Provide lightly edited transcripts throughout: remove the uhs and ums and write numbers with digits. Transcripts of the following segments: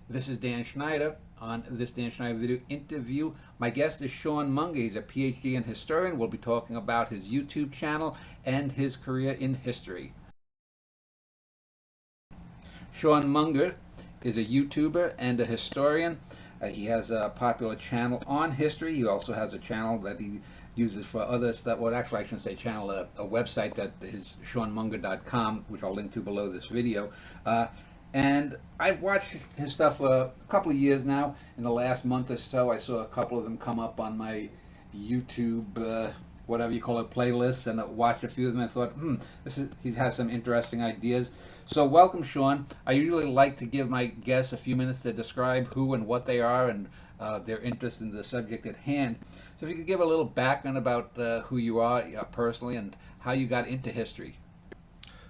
This is Dan Schneider. On this Dan Schneider video interview, my guest is Sean Munger. He's a PhD and historian. We'll be talking about his YouTube channel and his career in history. Sean Munger is a YouTuber and a historian. He has a popular channel on history. He also has a channel that he uses for other stuff. Well, actually, I shouldn't say channel, a website that is SeanMunger.com, which I'll link to below this video. And I've watched his stuff for a couple of years now. In the last month or so, I saw a couple of them come up on my YouTube, whatever you call it, playlists, and I watched a few of them and thought, he has some interesting ideas. So welcome, Sean. I usually like to give my guests a few minutes to describe who and what they are and their interest in the subject at hand. So if you could give a little background about who you are personally and how you got into history.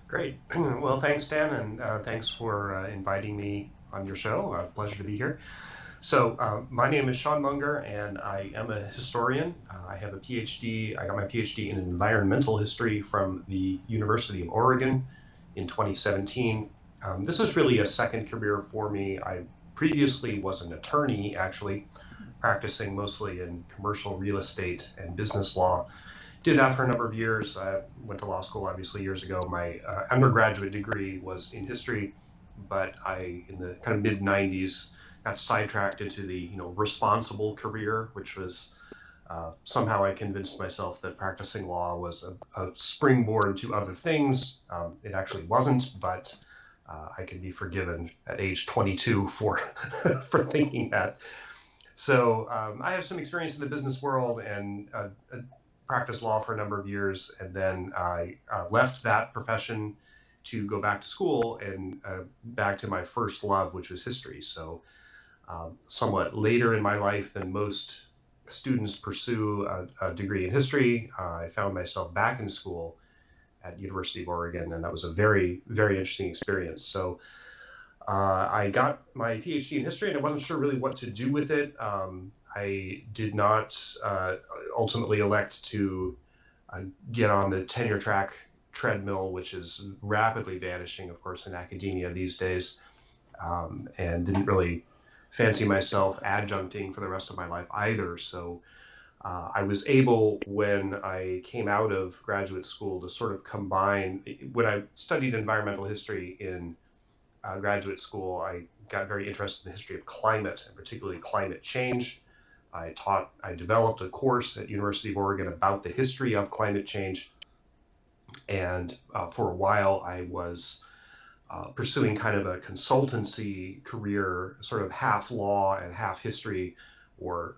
Great. Well, thanks, Dan, and thanks for inviting me on your show. Pleasure to be here. So my name is Sean Munger, and I am a historian. I have a PhD. I got my PhD in environmental history from the University of Oregon in 2017. This is really a second career for me. I previously was an attorney, actually, practicing mostly in commercial real estate and business law. Did that for a number of years. I went to law school, obviously, years ago. My undergraduate degree was in history, but in the kind of mid-90s, got sidetracked into the responsible career, which was somehow I convinced myself that practicing law was a springboard to other things. It actually wasn't, but I can be forgiven at age 22 for for thinking that. So I have some experience in the business world and practiced law for a number of years, and then I left that profession to go back to school and back to my first love, which was history. So somewhat later in my life than most students pursue a degree in history, I found myself back in school at University of Oregon, and that was a very, very interesting experience. So I got my PhD in history, and I wasn't sure really what to do with it. I did not ultimately elect to get on the tenure track treadmill, which is rapidly vanishing, of course, in academia these days, and didn't really fancy myself adjuncting for the rest of my life either. So I was able, when I came out of graduate school, to sort of combine. When I studied environmental history in graduate school, I got very interested in the history of climate, and particularly climate change. I developed a course at University of Oregon about the history of climate change. And for a while, I was pursuing kind of a consultancy career, sort of half law and half history, or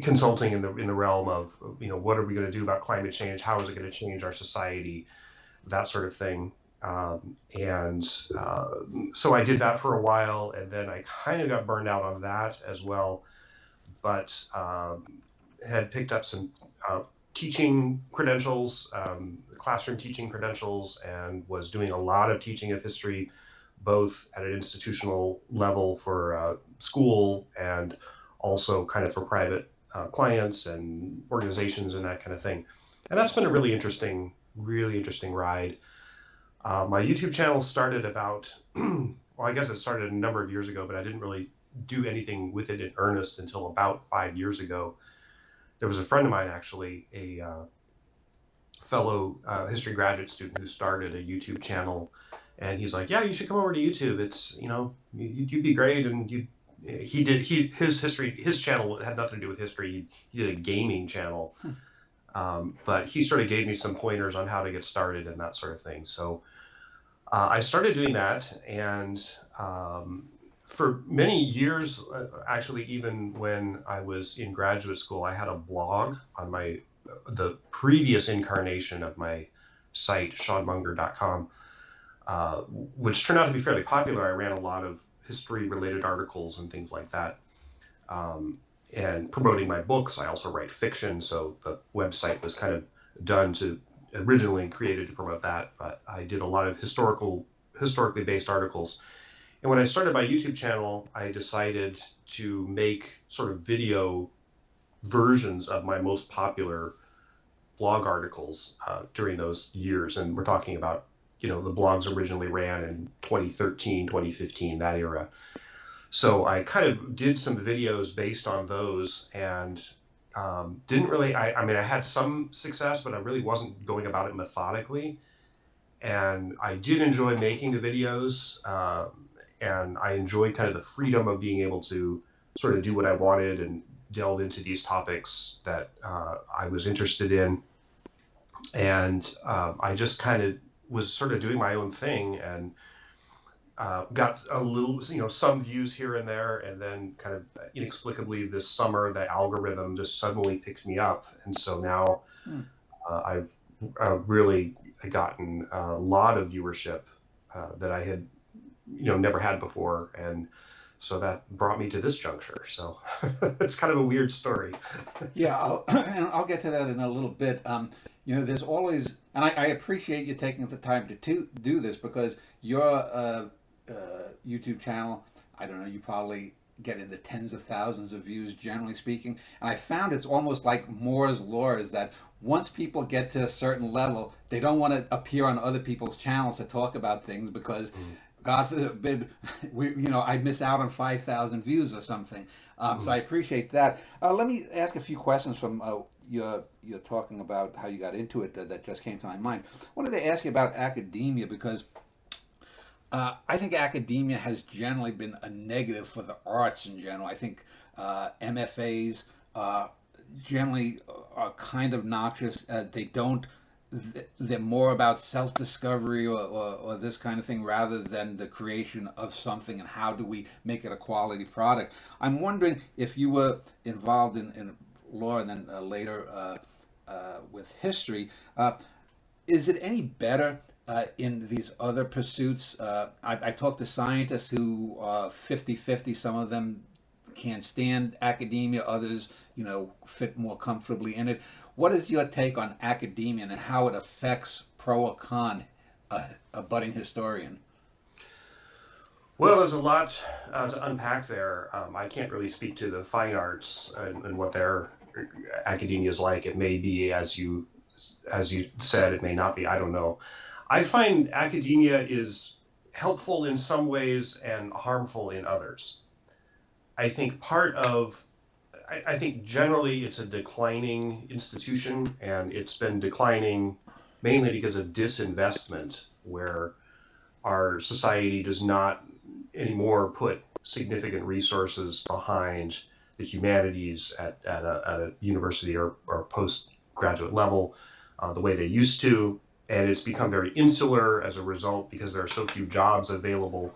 consulting in the realm of, what are we going to do about climate change? How is it going to change our society? That sort of thing. So I did that for a while, and then I kind of got burned out on that as well, but had picked up some teaching credentials, classroom teaching credentials, and was doing a lot of teaching of history, both at an institutional level for school and also kind of for private clients and organizations and that kind of thing. And that's been a really interesting ride. My YouTube channel started about, well, I guess it started a number of years ago, but I didn't really do anything with it in earnest until about 5 years ago. There was a friend of mine, actually, a fellow history graduate student, who started a YouTube channel, and he's like, "Yeah, you should come over to YouTube. It's, you'd be great." And his channel had nothing to do with history. He did a gaming channel, but he sort of gave me some pointers on how to get started and that sort of thing. So I started doing that, and for many years, actually, even when I was in graduate school, I had a blog on the previous incarnation of my site, SeanMunger.com, which turned out to be fairly popular. I ran a lot of history-related articles and things like that, and promoting my books. I also write fiction, so the website was kind of originally created to promote that, but I did a lot of historically based articles. And when I started my YouTube channel, I decided to make sort of video versions of my most popular blog articles during those years. And we're talking about the blogs originally ran in 2013, 2015, that era. So I kind of did some videos based on those, and didn't really, I mean, I had some success, but I really wasn't going about it methodically. And I did enjoy making the videos, and I enjoyed kind of the freedom of being able to sort of do what I wanted and delve into these topics that I was interested in. And I just kind of was sort of doing my own thing, and got a little, some views here and there, and then kind of inexplicably this summer, the algorithm just suddenly picked me up, and so now I've really gotten a lot of viewership that I had, never had before, and so that brought me to this juncture. So it's kind of a weird story. Yeah, and I'll get to that in a little bit. There's always, and I appreciate you taking the time to do this, because your YouTube channel, I don't know, you probably get in the tens of thousands of views, generally speaking. And I found it's almost like Moore's law, is that once people get to a certain level, they don't want to appear on other people's channels to talk about things, because God forbid, I miss out on 5,000 views or something. So I appreciate that. Let me ask a few questions from you're talking about how you got into it, that just came to my mind. I wanted to ask you about academia, because I think academia has generally been a negative for the arts in general. I think MFAs generally are kind of noxious. They're more about self-discovery or this kind of thing, rather than the creation of something and how do we make it a quality product. I'm wondering if you were involved in law and then later with history. Is it any better in these other pursuits? I talked to scientists who are 50-50. Some of them can't stand academia, others, fit more comfortably in it. What is your take on academia and how it affects pro or con a budding historian? Well, there's a lot to unpack there. I can't really speak to the fine arts and what their academia is like. It may be as you said, it may not be. I don't know. I find academia is helpful in some ways and harmful in others. I think I think generally it's a declining institution, and it's been declining mainly because of disinvestment, where our society does not anymore put significant resources behind the humanities at a university or postgraduate level the way they used to. And it's become very insular as a result, because there are so few jobs available.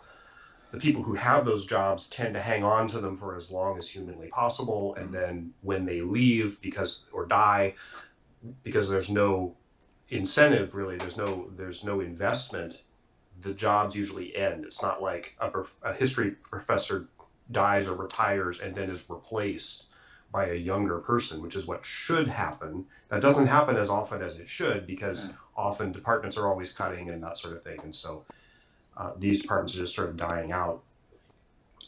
The people who have those jobs tend to hang on to them for as long as humanly possible, and then when they leave or die, because there's no incentive, really, there's no investment, the jobs usually end. It's not like a history professor dies or retires and then is replaced by a younger person, which is what should happen. That doesn't happen as often as it should, because often departments are always cutting and that sort of thing, and so these departments are just sort of dying out.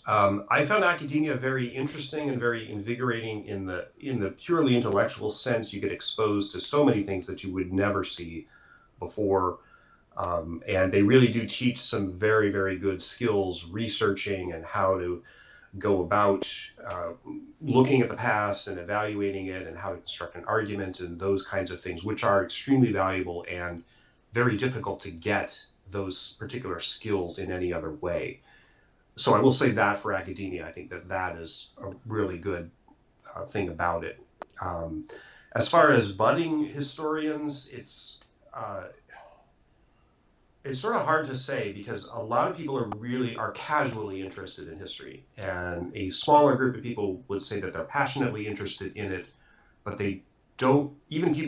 I found academia very interesting and very invigorating in the purely intellectual sense. You get exposed to so many things that you would never see before, and they really do teach some very, very good skills, researching and how to go about looking at the past and evaluating it, and how to construct an argument and those kinds of things, which are extremely valuable and very difficult to get those particular skills in any other way. So I will say that for academia, I think that is a really good thing about it. As far as budding historians, it's sort of hard to say, because a lot of people are casually interested in history, and a smaller group of people would say that they're passionately interested in it, but they don't,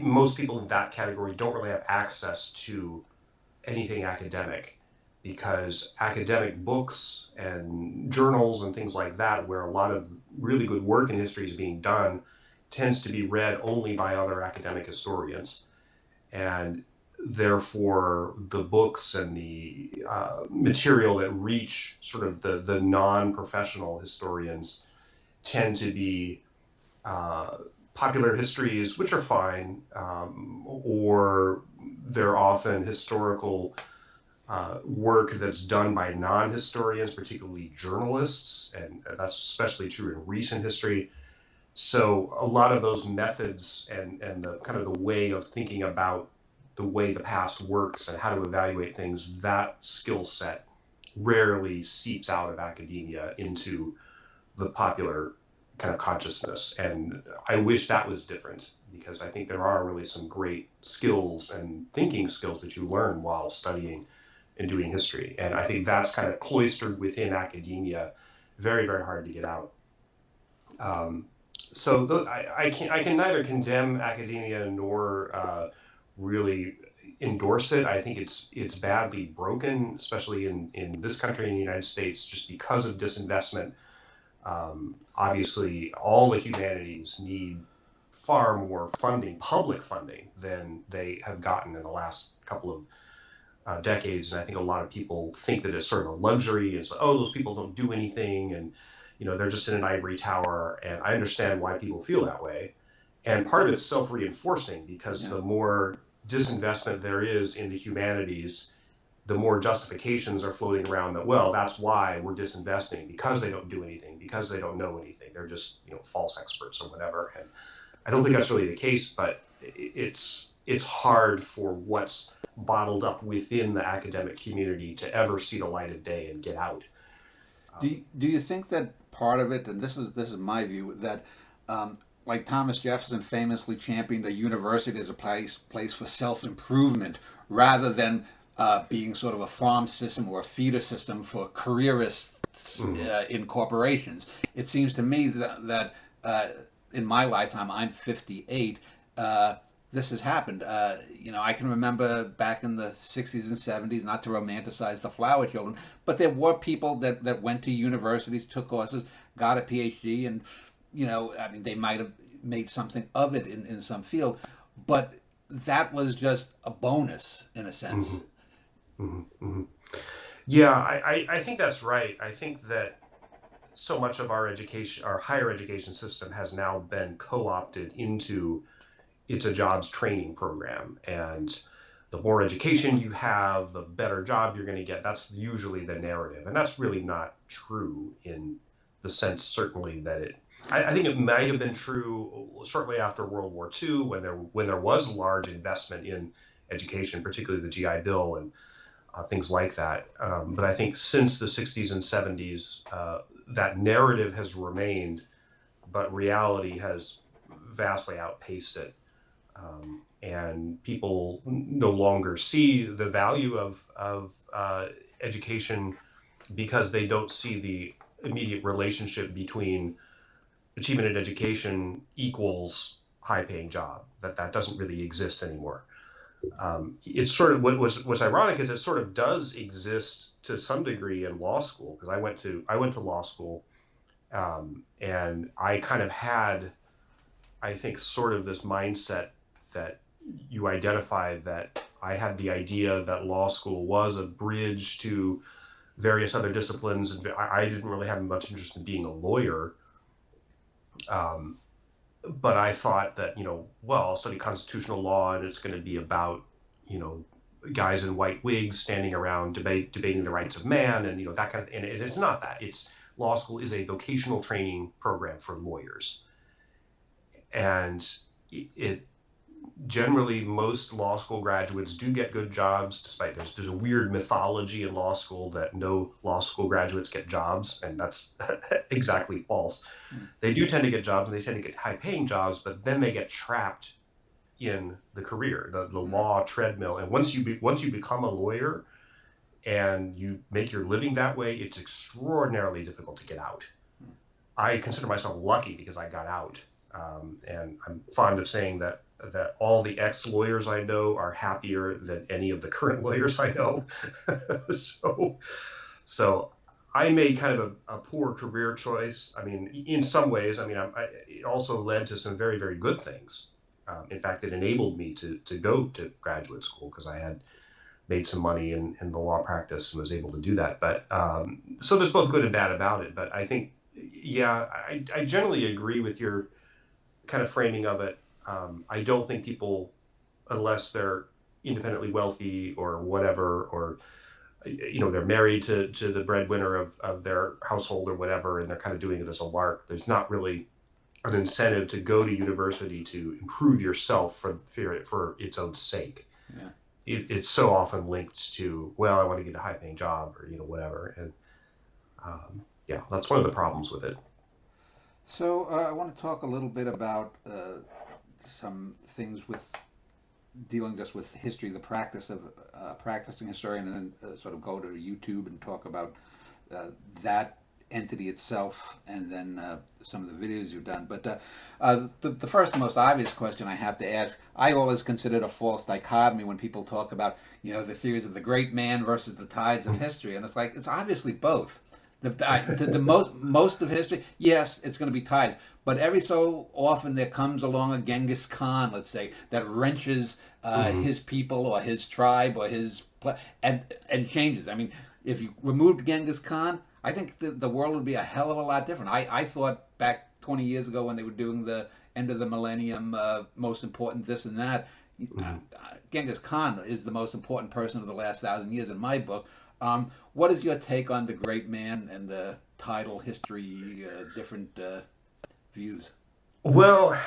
most people in that category don't really have access to anything academic, because academic books and journals and things like that, where a lot of really good work in history is being done, tends to be read only by other academic historians. And therefore, the books and the material that reach sort of the non-professional historians tend to be popular histories, which are fine, or they're often historical work that's done by non-historians, particularly journalists, and that's especially true in recent history. So a lot of those methods and the kind of the way of thinking about the way the past works and how to evaluate things, that skill set rarely seeps out of academia into the popular kind of consciousness. And I wish that was different, because I think there are really some great skills and thinking skills that you learn while studying and doing history. And I think that's kind of cloistered within academia, very, very hard to get out. I can neither condemn academia nor really endorse it. I think it's badly broken, especially in this country, in the United States, just because of disinvestment. Obviously, all the humanities need far more funding, public funding, than they have gotten in the last couple of decades. And I think a lot of people think that it's sort of a luxury. It's like, oh, those people don't do anything, and they're just in an ivory tower. And I understand why people feel that way. And part of it's self-reinforcing, because the more disinvestment there is in the humanities, the more justifications are floating around that, well, that's why we're disinvesting, because they don't do anything, because they don't know anything. They're just, false experts or whatever. And I don't think that's really the case, but it's hard for what's bottled up within the academic community to ever see the light of day and get out. Do you think that part of it, and this is my view, that like Thomas Jefferson famously championed a university as a place for self-improvement, rather than being sort of a farm system or a feeder system for careerists in corporations. It seems to me that in my lifetime, I'm 58, this has happened. I can remember back in the 60s and 70s, not to romanticize the flower children, but there were people that went to universities, took courses, got a PhD, and, they might have made something of it in some field, but that was just a bonus in a sense. Mm-hmm. Mm-hmm. Yeah, I think that's right. I think that so much of our higher education system has now been co-opted into it's a jobs training program, and the more education you have, the better job you're going to get. That's usually the narrative, and that's really not true, in the sense certainly that I think it might have been true shortly after World War II, when there was large investment in education, particularly the GI Bill and things like that. But I think since the 60s and 70s, that narrative has remained, but reality has vastly outpaced it. And people no longer see the value of education, because they don't see the immediate relationship between achievement in education equals high-paying job. That doesn't really exist anymore. It's sort of what's ironic is it sort of does exist to some degree in law school, because I went to law school, and I kind of had, I think, sort of this mindset that you identified, that I had the idea that law school was a bridge to various other disciplines, and I didn't really have much interest in being a lawyer. But I thought that, well, I'll study constitutional law, and it's going to be about, guys in white wigs standing around debating the rights of man, and, that kind of, and it's not that. Law school is a vocational training program for lawyers. And it generally, most law school graduates do get good jobs, despite there's a weird mythology in law school that no law school graduates get jobs, and that's exactly false. They do tend to get jobs, and they tend to get high-paying jobs, but then they get trapped in the career, the law treadmill. And once you become a lawyer and you make your living that way, it's extraordinarily difficult to get out. I consider myself lucky because I got out, and I'm fond of saying that all the ex-lawyers I know are happier than any of the current lawyers I know. So I made kind of a poor career choice. I mean, in some ways, it also led to some very, very good things. In fact, it enabled me to go to graduate school, because I had made some money in the law practice and was able to do that. But so there's both good and bad about it. But I think, yeah, I generally agree with your kind of framing of it. I don't think people, unless they're independently wealthy or whatever, or they're married to the breadwinner of their household or whatever, and they're kind of doing it as a lark. There's not really an incentive to go to university to improve yourself for its own sake. Yeah. It's so often linked to, well, I want to get a high paying job or whatever, and yeah, that's one of the problems with it. So I want to talk a little bit about some things with dealing just with history, the practice of practicing historian, and then sort of go to YouTube and talk about that entity itself, and then some of the videos you've done. But the first and most obvious question I have to ask, I always considered a false dichotomy when people talk about, the theories of the great man versus the tides of history, and it's like, it's obviously both. The most of history, yes, it's going to be tides, but every so often there comes along a Genghis Khan, let's say, that wrenches his people or his tribe or and changes. I mean, if you removed Genghis Khan, I think the world would be a hell of a lot different. I thought back 20 years ago when they were doing the end of the millennium, most important this and that, Genghis Khan is the most important person of the last 1,000 years in my book. What is your take on the great man and the tidal history, different views? Well,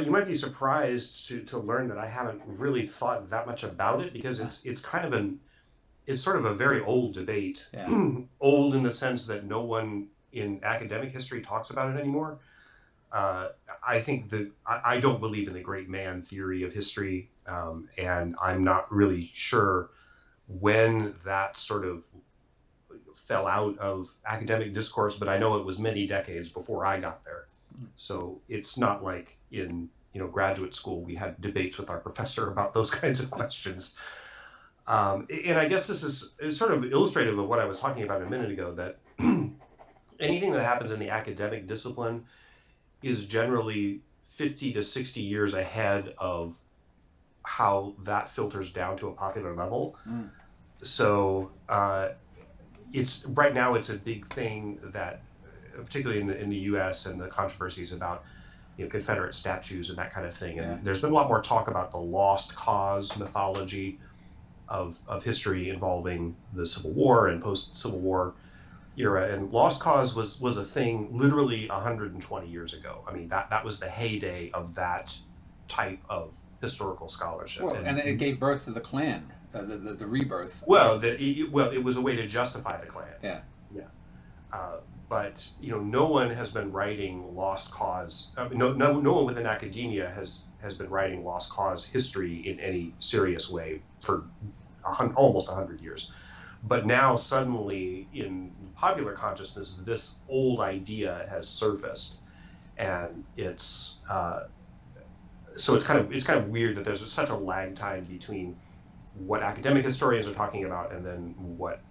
you might be surprised to learn that I haven't really thought that much about it, because it's sort of a very old debate. Yeah. Old in the sense that no one in academic history talks about it anymore. I think that I don't believe in the great man theory of history, and I'm not really sure when that sort of fell out of academic discourse, but I know it was many decades before I got there. So it's not like in graduate school we had debates with our professor about those kinds of questions. And I guess this is sort of illustrative of what I was talking about a minute ago, that anything that happens in the academic discipline is generally 50 to 60 years ahead of how that filters down to a popular level. So it's right now it's a big thing that, particularly in the U.S. and the controversies about Confederate statues and that kind of thing. And there's been a lot more talk about the lost cause mythology of history involving the Civil War and post-Civil War era. And lost cause was a thing literally 120 years ago. I mean, that was the heyday of that type of historical scholarship. Well, and it gave birth to the Klan, the rebirth. Well, it was a way to justify the Klan. Yeah. Yeah. But no one has been writing lost cause. No one within academia has been writing lost cause history in any serious way for almost 100 years. But now suddenly in popular consciousness, this old idea has surfaced, and it's so it's kind of weird that there's such a lag time between what academic historians are talking about and then what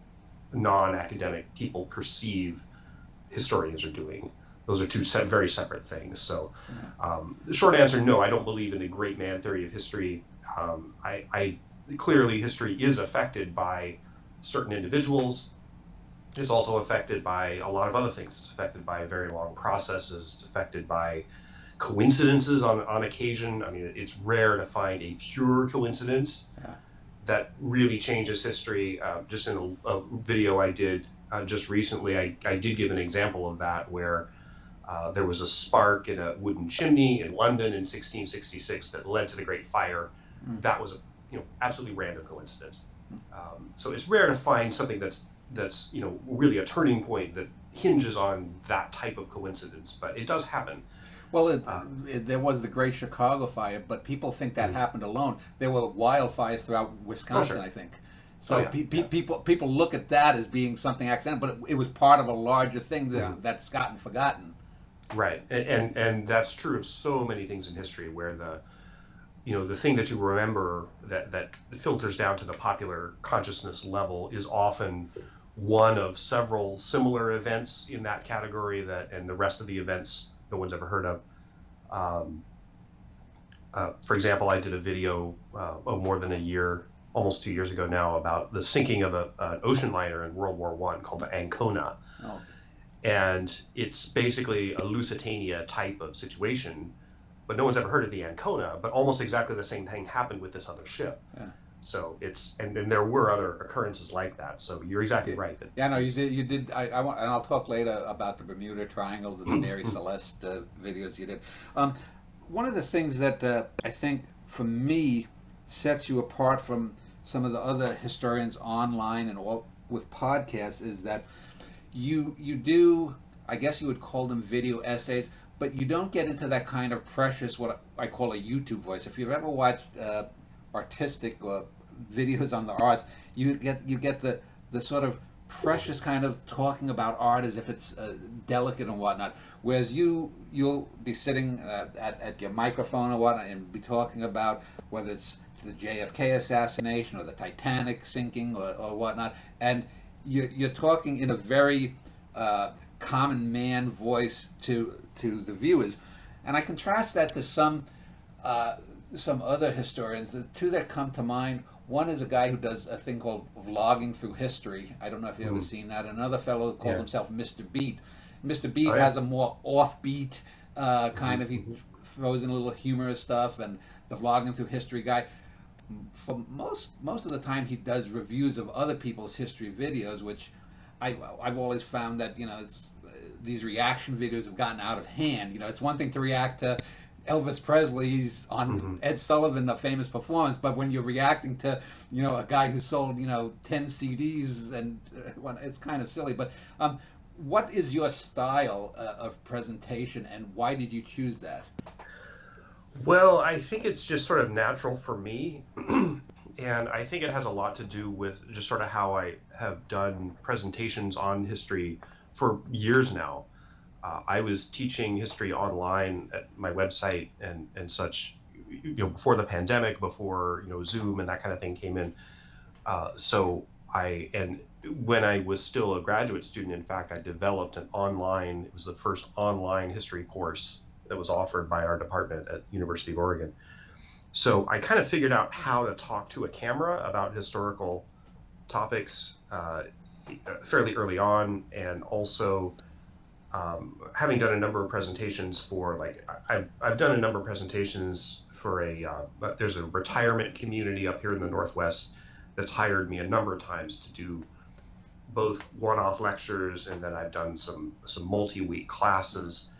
non-academic people perceive historians are doing. Those are two very separate things. So the short answer, no, I don't believe in the great man theory of history. I clearly history is affected by certain individuals. It's also affected by a lot of other things. It's affected by very long processes. It's affected by coincidences on occasion. I mean, it's rare to find a pure coincidence that really changes history. Just in a video I did just recently, I did give an example of that, where there was a spark in a wooden chimney in London in 1666 that led to the Great Fire. That was a absolutely random coincidence. So it's rare to find something that's really a turning point that hinges on that type of coincidence, but it does happen. Well, there was the Great Chicago Fire, but people think that happened alone. There were wildfires throughout Wisconsin, I think. So people look at that as being something accidental, but it was part of a larger thing that's gotten forgotten. Right, and that's true of so many things in history, where the thing that you remember that filters down to the popular consciousness level is often one of several similar events in that category, and the rest of the events no one's ever heard of. For example, I did a video more than a year, almost 2 years ago now, about the sinking of an ocean liner in World War I called the Ancona. Oh. And it's basically a Lusitania type of situation, but no one's ever heard of the Ancona. But almost exactly the same thing happened with this other ship. So and then there were other occurrences like that. So you're exactly Yeah, right that yeah, no, you these. did. You did. I want, and I'll talk later about the Bermuda Triangle, the Mary Celeste videos you did. Um, One of the things that I think for me sets you apart from some of the other historians online and all with podcasts is that you do, I guess you would call them video essays, but you don't get into that kind of precious what I call a YouTube voice. If you've ever watched artistic videos on the arts, you get the sort of precious kind of talking about art as if it's delicate and whatnot. Whereas you'll be sitting at your microphone or whatnot and be talking about whether it's the JFK assassination or the Titanic sinking or whatnot, and you're talking in a very common man voice to the viewers, and I contrast that to some other historians. The two that come to mind. One is a guy who does a thing called vlogging through history. I don't know if you've ever Mhm. seen that. Another fellow called Yeah. himself Mr. Beat. Mr. Oh Beat yeah. has a more offbeat kind Hmm. of. He Hmm. throws in a little humorous stuff, and the vlogging through history guy. For most of the time, he does reviews of other people's history videos, which I've always found that it's these reaction videos have gotten out of hand. It's one thing to react to Elvis Presley's on Hmm. Ed Sullivan, the famous performance, but when you're reacting to a guy who sold 10 CDs, and it's kind of silly. But what is your style of presentation, and why did you choose that? Well, I think it's just sort of natural for me. And I think it has a lot to do with just sort of how I have done presentations on history for years now. I was teaching history online at my website and such, before the pandemic, before Zoom and that kind of thing came in. So and when I was still a graduate student, in fact, I developed an online. It was the first online history course that was offered by our department at University of Oregon. So I kind of figured out how to talk to a camera about historical topics fairly early on, and also having done a number of presentations for I've done a number of presentations for there's a retirement community up here in the Northwest that's hired me a number of times to do both one-off lectures, and then I've done some multi-week classes.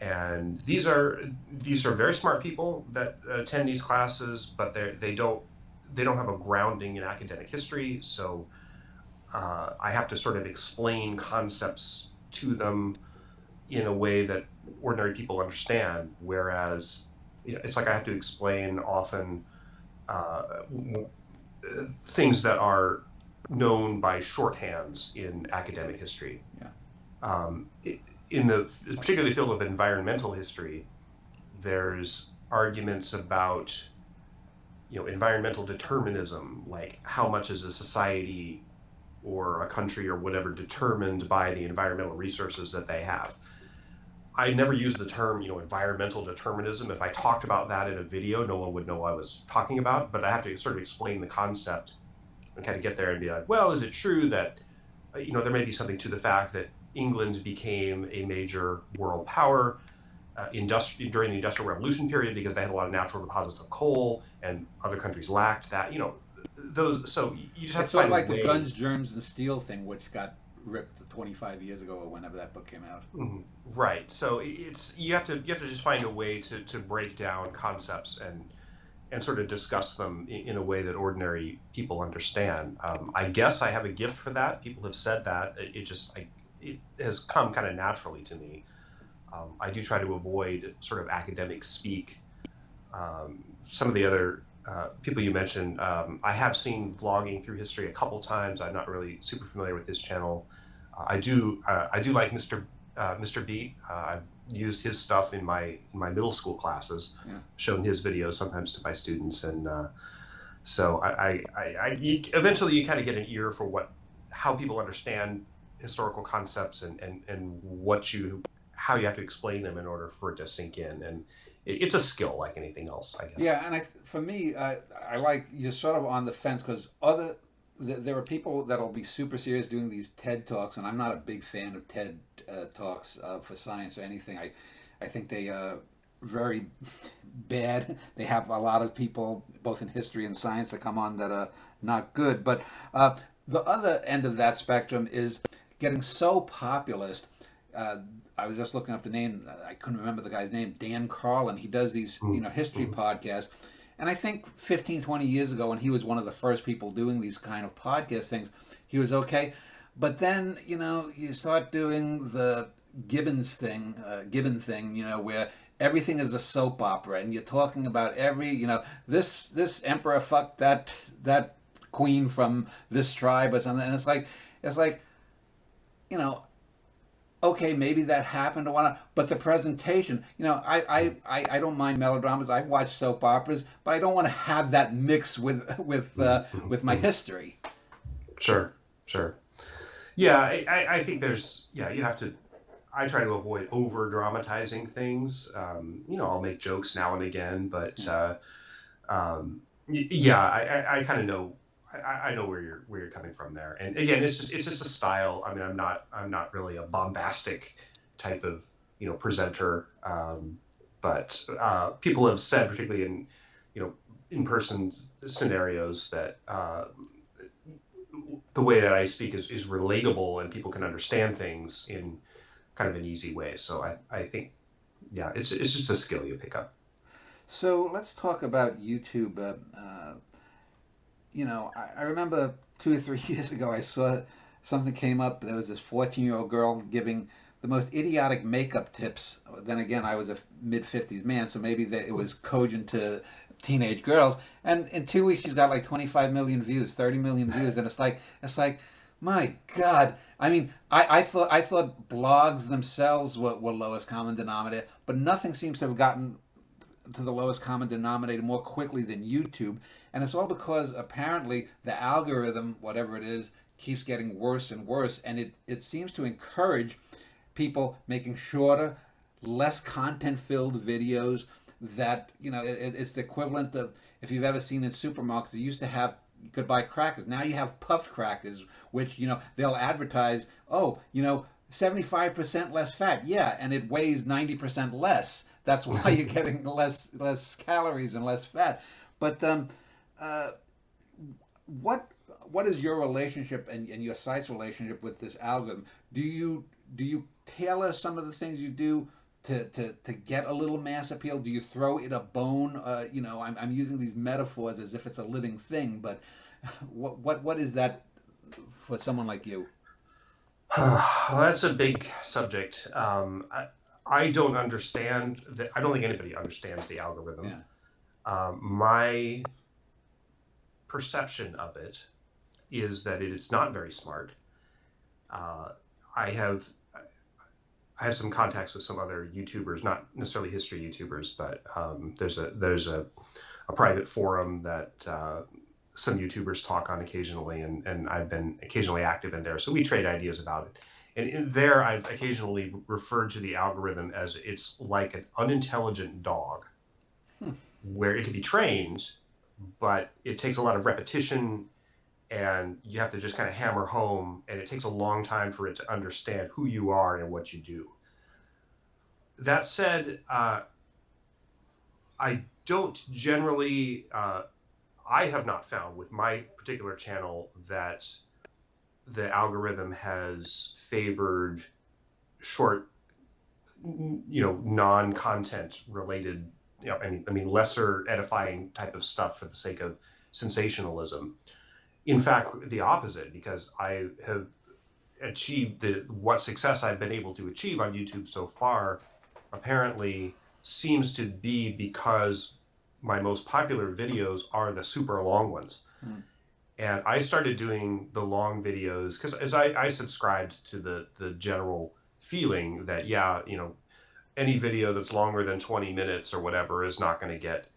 And these are very smart people that attend these classes, but they don't have a grounding in academic history. So I have to sort of explain concepts to them in a way that ordinary people understand. Whereas, it's like I have to explain often uh, things that are known by shorthands in academic history. Yeah. Um, in the particularly field of environmental history, there's arguments about environmental determinism, like how much is a society or a country or whatever determined by the environmental resources that they have. I never use the term, environmental determinism. If I talked about that in a video, no one would know what I was talking about, but I have to sort of explain the concept and kind of get there and be like, well, is it true that, there may be something to the fact that England became a major world power during the Industrial Revolution period because they had a lot of natural deposits of coal, and other countries lacked that. Those. So you just have It's to sort of find a like the way. guns, germs, and steel thing, which got ripped 25 years ago or whenever that book came out. Mhm. Right. So you have to just find a way to break down concepts and sort of discuss them in a way that ordinary people understand. I guess I have a gift for that. People have said that. It has come kind of naturally to me. I do try to avoid sort of academic speak. Some of the other people you mentioned, I have seen vlogging through history a couple times. I'm not really super familiar with his channel. I do like Mr. Beat. I've used his stuff in my middle school classes, Yeah. shown his videos sometimes to my students, and so eventually you kind of get an ear for how people understand historical concepts, and how you have to explain them in order for it to sink in. And it's a skill like anything else, I guess. Yeah, and for me, I like you're sort of on the fence because there are people that'll be super serious doing these TED talks, and I'm not a big fan of TED talks for science or anything. I think they very bad. They have a lot of people, both in history and science, that come on that are not good. But the other end of that spectrum is getting so populist. Uh, I was just looking up the name. I couldn't remember the guy's name. Dan Carlin. He does these, history podcasts. And I think 15, 20 years ago, when he was one of the first people doing these kind of podcast things, he was okay. But then, you start doing the Gibbon thing, where everything is a soap opera, and you're talking about this emperor fucked that queen from this tribe or something, and it's like, okay, maybe that happened or whatnot, but the presentation, I don't mind melodramas. I watch soap operas, but I don't want to have that mix with my history. Sure, sure. Yeah, I think you have to. I try to avoid over dramatizing things. I'll make jokes now and again, but I kind of know. I know where you're coming from there. And again, it's just a style. I mean, I'm not really a bombastic type of presenter, but people have said, particularly in in-person scenarios, that the way that I speak is relatable and people can understand things in kind of an easy way. So I think, it's just a skill you pick up. So let's talk about YouTube. I remember 2 or 3 years ago, I saw something came up. There was this 14-year-old girl giving the most idiotic makeup tips. Then again, I was a mid-50s man, so maybe it was cogent to teenage girls. And in 2 weeks, she's got like 25 million views, 30 million views, and it's like, my God. I mean, I thought blogs themselves were lowest common denominator, but nothing seems to have gotten to the lowest common denominator more quickly than YouTube. And it's all because apparently the algorithm, whatever it is, keeps getting worse and worse. And it seems to encourage people making shorter, less content-filled videos that, it's the equivalent of, if you've ever seen in supermarkets, they used to have, you could buy crackers. Now you have puffed crackers, which, they'll advertise, 75% less fat. Yeah, and it weighs 90% less. That's why you're getting less calories and less fat. But what is your relationship and your site's relationship with this algorithm? Do you tailor some of the things you do to get a little mass appeal? Do you throw it a bone? I'm using these metaphors as if it's a living thing, but what is that for someone like you? Well, that's a big subject. I don't understand that. I don't think anybody understands the algorithm. Yeah. My perception of it is that it is not very smart. I have some contacts with some other YouTubers, not necessarily history YouTubers, but there's a private forum that some YouTubers talk on occasionally, and I've been occasionally active in there. So we trade ideas about it. And in there, I've occasionally referred to the algorithm as it's like an unintelligent dog, where it can be trained, but it takes a lot of repetition, and you have to just kind of hammer home, and it takes a long time for it to understand who you are and what you do. That said, I don't generally, I have not found with my particular channel that the algorithm has favored short, non-content related, I mean, lesser edifying type of stuff for the sake of sensationalism. In fact, the opposite, because I have achieved what success I've been able to achieve on YouTube so far, apparently seems to be because my most popular videos are the super long ones. And I started doing the long videos because as I subscribed to the general feeling that, any video that's longer than 20 minutes or whatever is not going to get,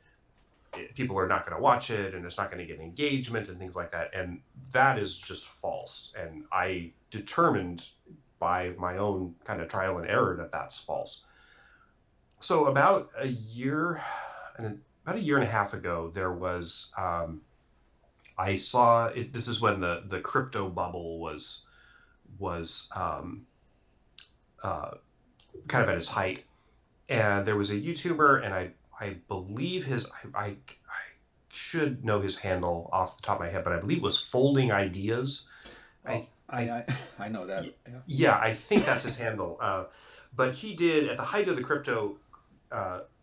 people are not going to watch it, and it's not going to get engagement and things like that. And that is just false. And I determined by my own kind of trial and error that that's false. So about a year and a half ago, there was, I saw it. This is when the crypto bubble was kind of at its height, And there was a YouTuber, and I believe I should know his handle off the top of my head, but I believe it was Folding Ideas. Oh, I I I know that. Yeah. yeah, I think that's his handle. But he did, at the height of the crypto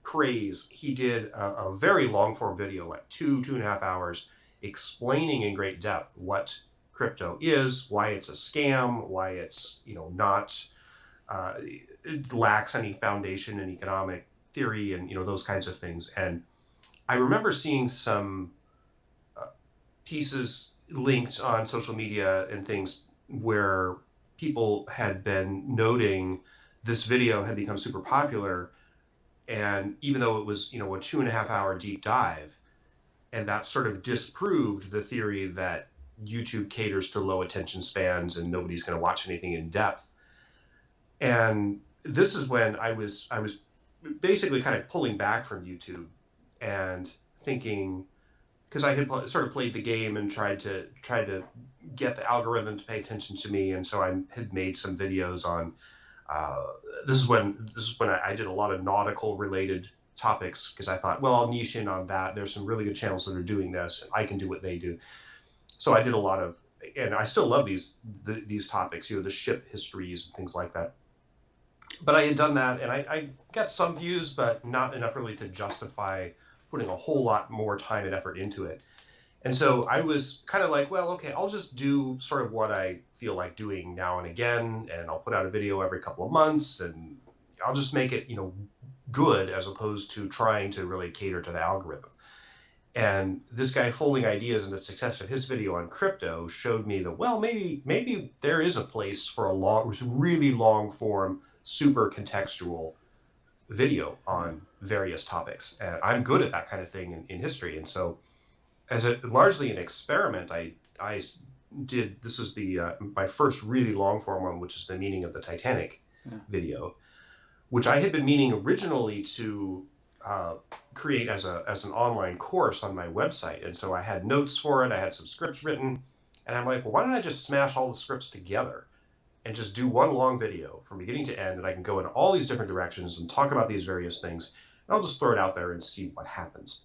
craze, he did a very long form video, like 2.5 hours, explaining in great depth what crypto is, why it's a scam, why it's not it lacks any foundation in economic theory, and those kinds of things. And I remember seeing some uh, pieces linked on social media and things where people had been noting this video had become super popular, and even though it was a 2.5 hour deep dive, and that sort of disproved the theory that YouTube caters to low attention spans and nobody's going to watch anything in depth. And this is when I was basically kind of pulling back from YouTube and thinking, because I had sort of played the game and tried to get the algorithm to pay attention to me, and so I had made some videos on. Uh, this is when I did a lot of nautical related topics, because I thought, well, I'll niche in on that. There's some really good channels that are doing this, and I can do what they do. So I did a lot of, and I still love these topics, the ship histories and things like that. But I had done that, and I got some views, but not enough really to justify putting a whole lot more time and effort into it. And so I was kind of like, well, okay, I'll just do sort of what I feel like doing now and again, and I'll put out a video every couple of months, and I'll just make it, good, as opposed to trying to really cater to the algorithm. And this guy Folding Ideas and the success of his video on crypto showed me that, well, maybe there is a place for a really long form, super contextual video on various topics. And I'm good at that kind of thing in history. And so, as largely an experiment, I did, this was the my first really long form one, which is the meaning of the Titanic video, which I had been meaning originally to create as an online course on my website. And so I had notes for it, I had some scripts written, and I'm like, well, why don't I just smash all the scripts together and just do one long video from beginning to end, and I can go in all these different directions and talk about these various things, and I'll just throw it out there and see what happens.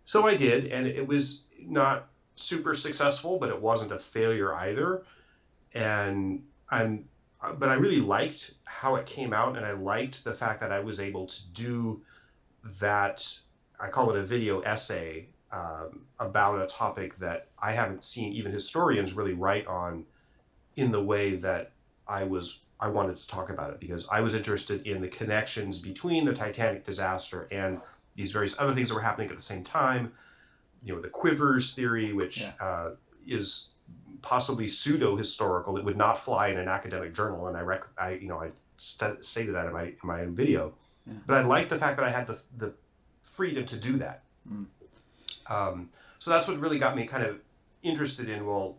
So I did, and it was not super successful, but it wasn't a failure either. And but I really liked how it came out, and I liked the fact that I was able to do that. I call it a video essay, about a topic that I haven't seen even historians really write on in the way that I wanted to talk about it, because I was interested in the connections between the Titanic disaster and these various other things that were happening at the same time. The quivers theory, which is possibly pseudo-historical. It would not fly in an academic journal, and I stated that in my own video. Yeah. But I liked the fact that I had the freedom to do that. So that's what really got me kind of interested in, well,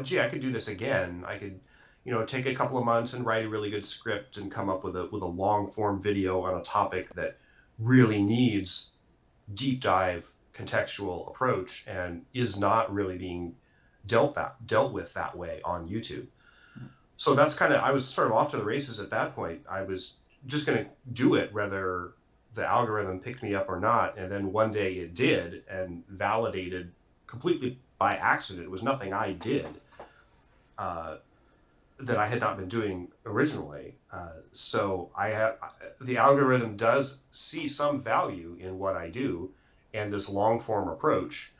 gee, I could do this again. I could, take a couple of months and write a really good script and come up with a long form video on a topic that really needs deep dive contextual approach and is not really being dealt with that way on YouTube. So that's I was sort of off to the races at that point. I was just going to do it whether the algorithm picked me up or not. And then one day it did, and validated completely by accident. It was nothing I did that I had not been doing originally. So the algorithm does see some value in what I do and this long form approach.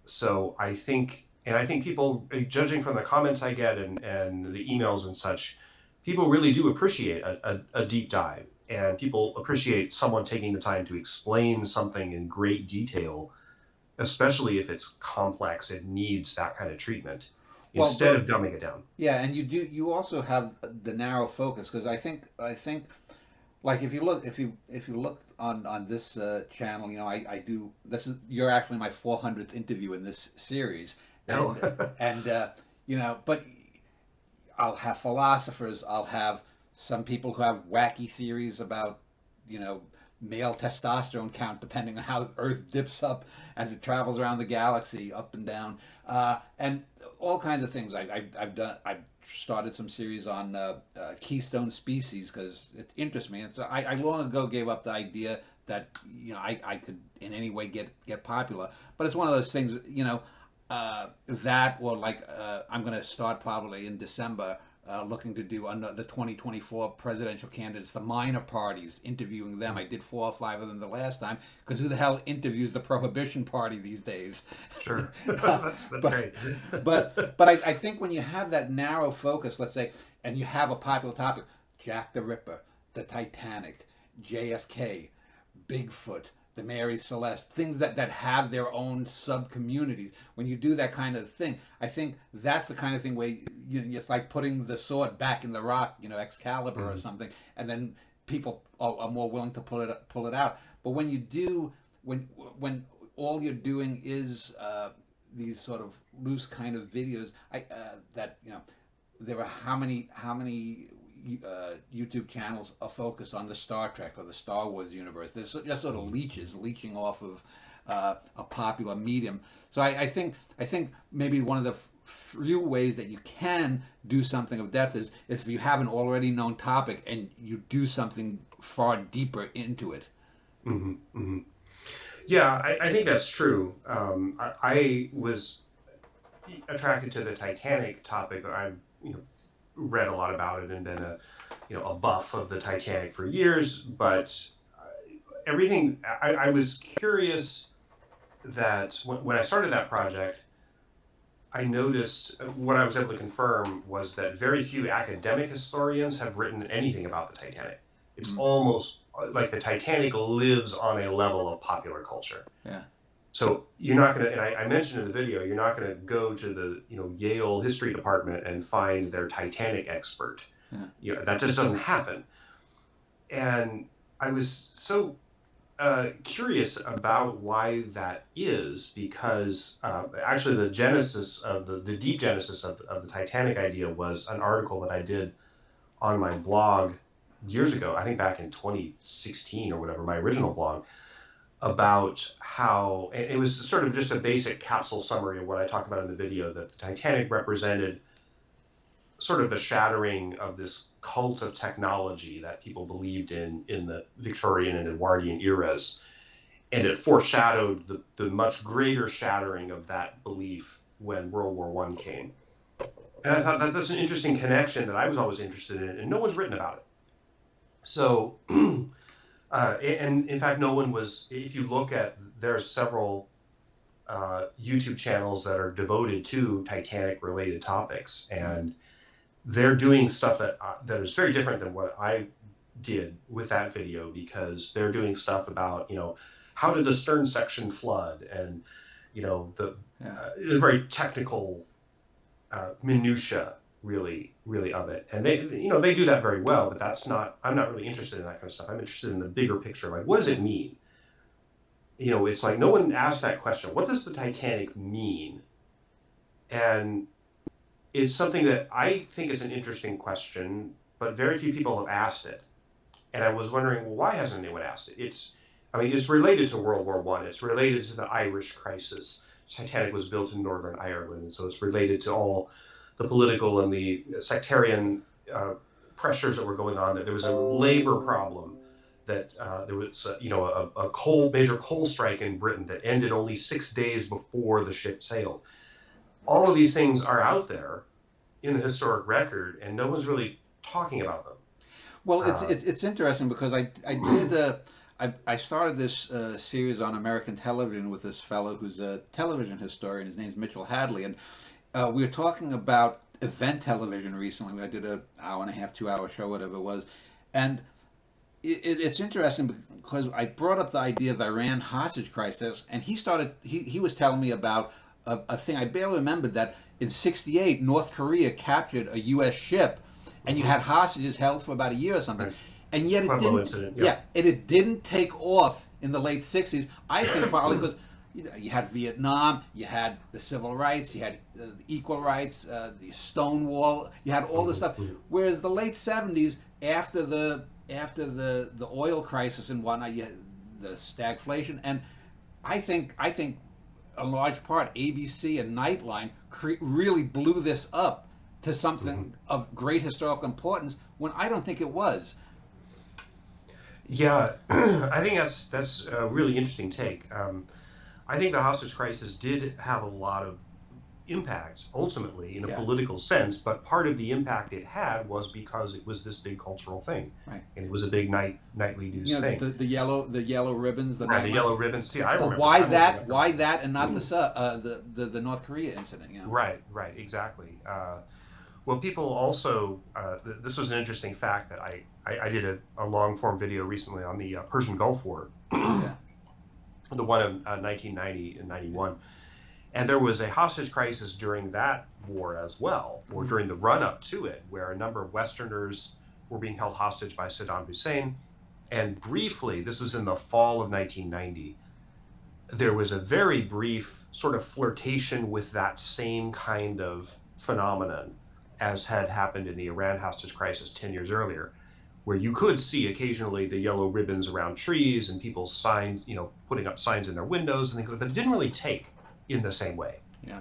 So I think people, judging from the comments I get and the emails and such, people really do appreciate a deep dive, and people appreciate someone taking the time to explain something in great detail, especially if it's complex and needs that kind of treatment, instead of dumbing it down. Yeah, and you also have the narrow focus, because I think like if you look on this channel, I do this is you're actually my 400th interview in this series, and but I'll have philosophers, I'll have some people who have wacky theories about male testosterone count, depending on how Earth dips up as it travels around the galaxy, up and down, and all kinds of things. I've started some series on keystone species because it interests me. And so I long ago gave up the idea that I could in any way get popular. But it's one of those things, that or like I'm going to start probably in December. Looking to do on the 2024 presidential candidates, the minor parties, interviewing them. I did 4 or 5 of them the last time because who the hell interviews the Prohibition Party these days? Sure. That's great. but I think when you have that narrow focus, let's say, and you have a popular topic, Jack the Ripper, the Titanic, JFK, Bigfoot, the Mary Celeste, things that have their own sub-communities. When you do that kind of thing, I think that's the kind of thing where it's like putting the sword back in the rock, Excalibur or something, and then people are more willing to pull it out. But when you do, when all you're doing is these sort of loose kind of videos, there are how many YouTube channels are focused on the Star Trek or the Star Wars universe. They're just sort of leeching off of a popular medium. So I think maybe one of the few ways that you can do something of depth is if you have an already known topic and you do something far deeper into it. Mm-hmm, mm-hmm. Yeah, I think that's true. I was attracted to the Titanic topic. I've read a lot about it and been a buff of the Titanic for years, but everything I was curious that when I started that project, I noticed what I was able to confirm was that very few academic historians have written anything about the Titanic. It's almost like the Titanic lives on a level of popular culture. Yeah. So you're not going to, and I mentioned in the video, you're not going to go to the Yale history department and find their Titanic expert. Yeah. That just doesn't happen. And I was so curious about why that is, because actually the genesis of the deep genesis of the Titanic idea was an article that I did on my blog years ago, I think back in 2016 or whatever, my original blog, about how, and it was sort of just a basic capsule summary of what I talked about in the video, that the Titanic represented sort of the shattering of this cult of technology that people believed in the Victorian and Edwardian eras. And it foreshadowed the much greater shattering of that belief when World War I came. And I thought that's an interesting connection that I was always interested in, and no one's written about it. So, and in fact, no one was, if you look at, there are several YouTube channels that are devoted to Titanic-related topics, and they're doing stuff that is very different than what I did with that video, because they're doing stuff about, how did the stern section flood, and, the very technical minutia, really of it. And they do that very well, but I'm not really interested in that kind of stuff. I'm interested in the bigger picture. Like, what does it mean? It's like no one asked that question. What does the Titanic mean? And it's something that I think is an interesting question, but very few people have asked it. And I was wondering, well, why hasn't anyone asked it? It's related to World War I. It's related to the Irish crisis. Titanic was built in Northern Ireland, and so it's related to all the political and the sectarian pressures that were going on. That there was a labor problem, that there was a major coal strike in Britain that ended only 6 days before the ship sailed. All of these things are out there in the historic record, and no one's really talking about them. Well, it's interesting because I started this series on American television with this fellow who's a television historian. His name's Mitchell Hadley, and we were talking about event television recently. I did an hour and a half, 2 hour show, whatever it was, and it's interesting because I brought up the idea of the Iran hostage crisis, and he was telling me about a thing I barely remembered, that in '68 North Korea captured a U.S. ship, and you had hostages held for about a year or something. Right. And yet it didn't. It didn't take off in the late '60s. I think probably because you had Vietnam, you had the civil rights, you had the equal rights, the Stonewall, you had all this stuff. Whereas the late '70s, after the oil crisis and whatnot, you had the stagflation, and I think a large part, ABC and Nightline really blew this up to something of great historical importance when I don't think it was. Yeah, I think that's a really interesting take. I think the hostage crisis did have a lot of impact ultimately in a Yeah, political sense, but part of the impact it had was because it was this big cultural thing, right. and it was a big nightly news thing. The yellow ribbons, the Yeah, the Nightline. yellow ribbons. See, I But remember. I'm looking up the why ribbons. that, and not the North Korea incident? Right, right, exactly. Well, people also, this was an interesting fact that I did a long form video recently on the Persian Gulf War, Yeah. the one of 1990 and 91. And there was a hostage crisis during that war as well, or during the run up to it, where a number of Westerners were being held hostage by Saddam Hussein. And briefly, this was in the fall of 1990, there was a very brief sort of flirtation with that same kind of phenomenon as had happened in the Iran hostage crisis 10 years earlier, where you could see occasionally the yellow ribbons around trees and people's signs, putting up signs in their windows and things, but it didn't really take in the same way. Yeah.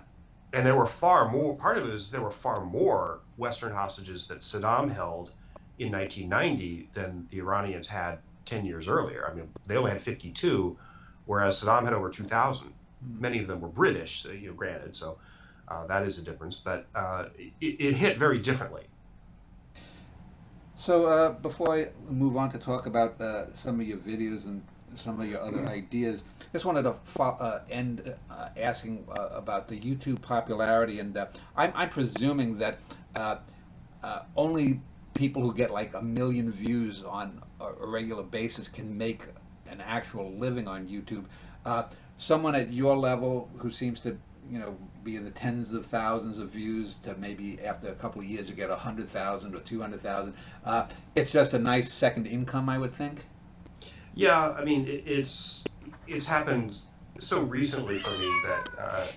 And there were far more, part of it is there were far more Western hostages that Saddam held in 1990 than the Iranians had 10 years earlier. I mean, they only had 52, whereas Saddam had over 2,000. Many of them were British, granted, so that is a difference, but it hit very differently. So before I move on to talk about some of your videos and some of your other ideas, just wanted to end asking about the YouTube popularity, and I'm presuming that only people who get like 1 million views on a regular basis can make an actual living on YouTube. Someone at your level who seems to be in the tens of thousands of views to maybe after a couple of years you get 100,000 or 200,000. It's just a nice second income, I would think. Yeah, I mean, it's happened so recently for me that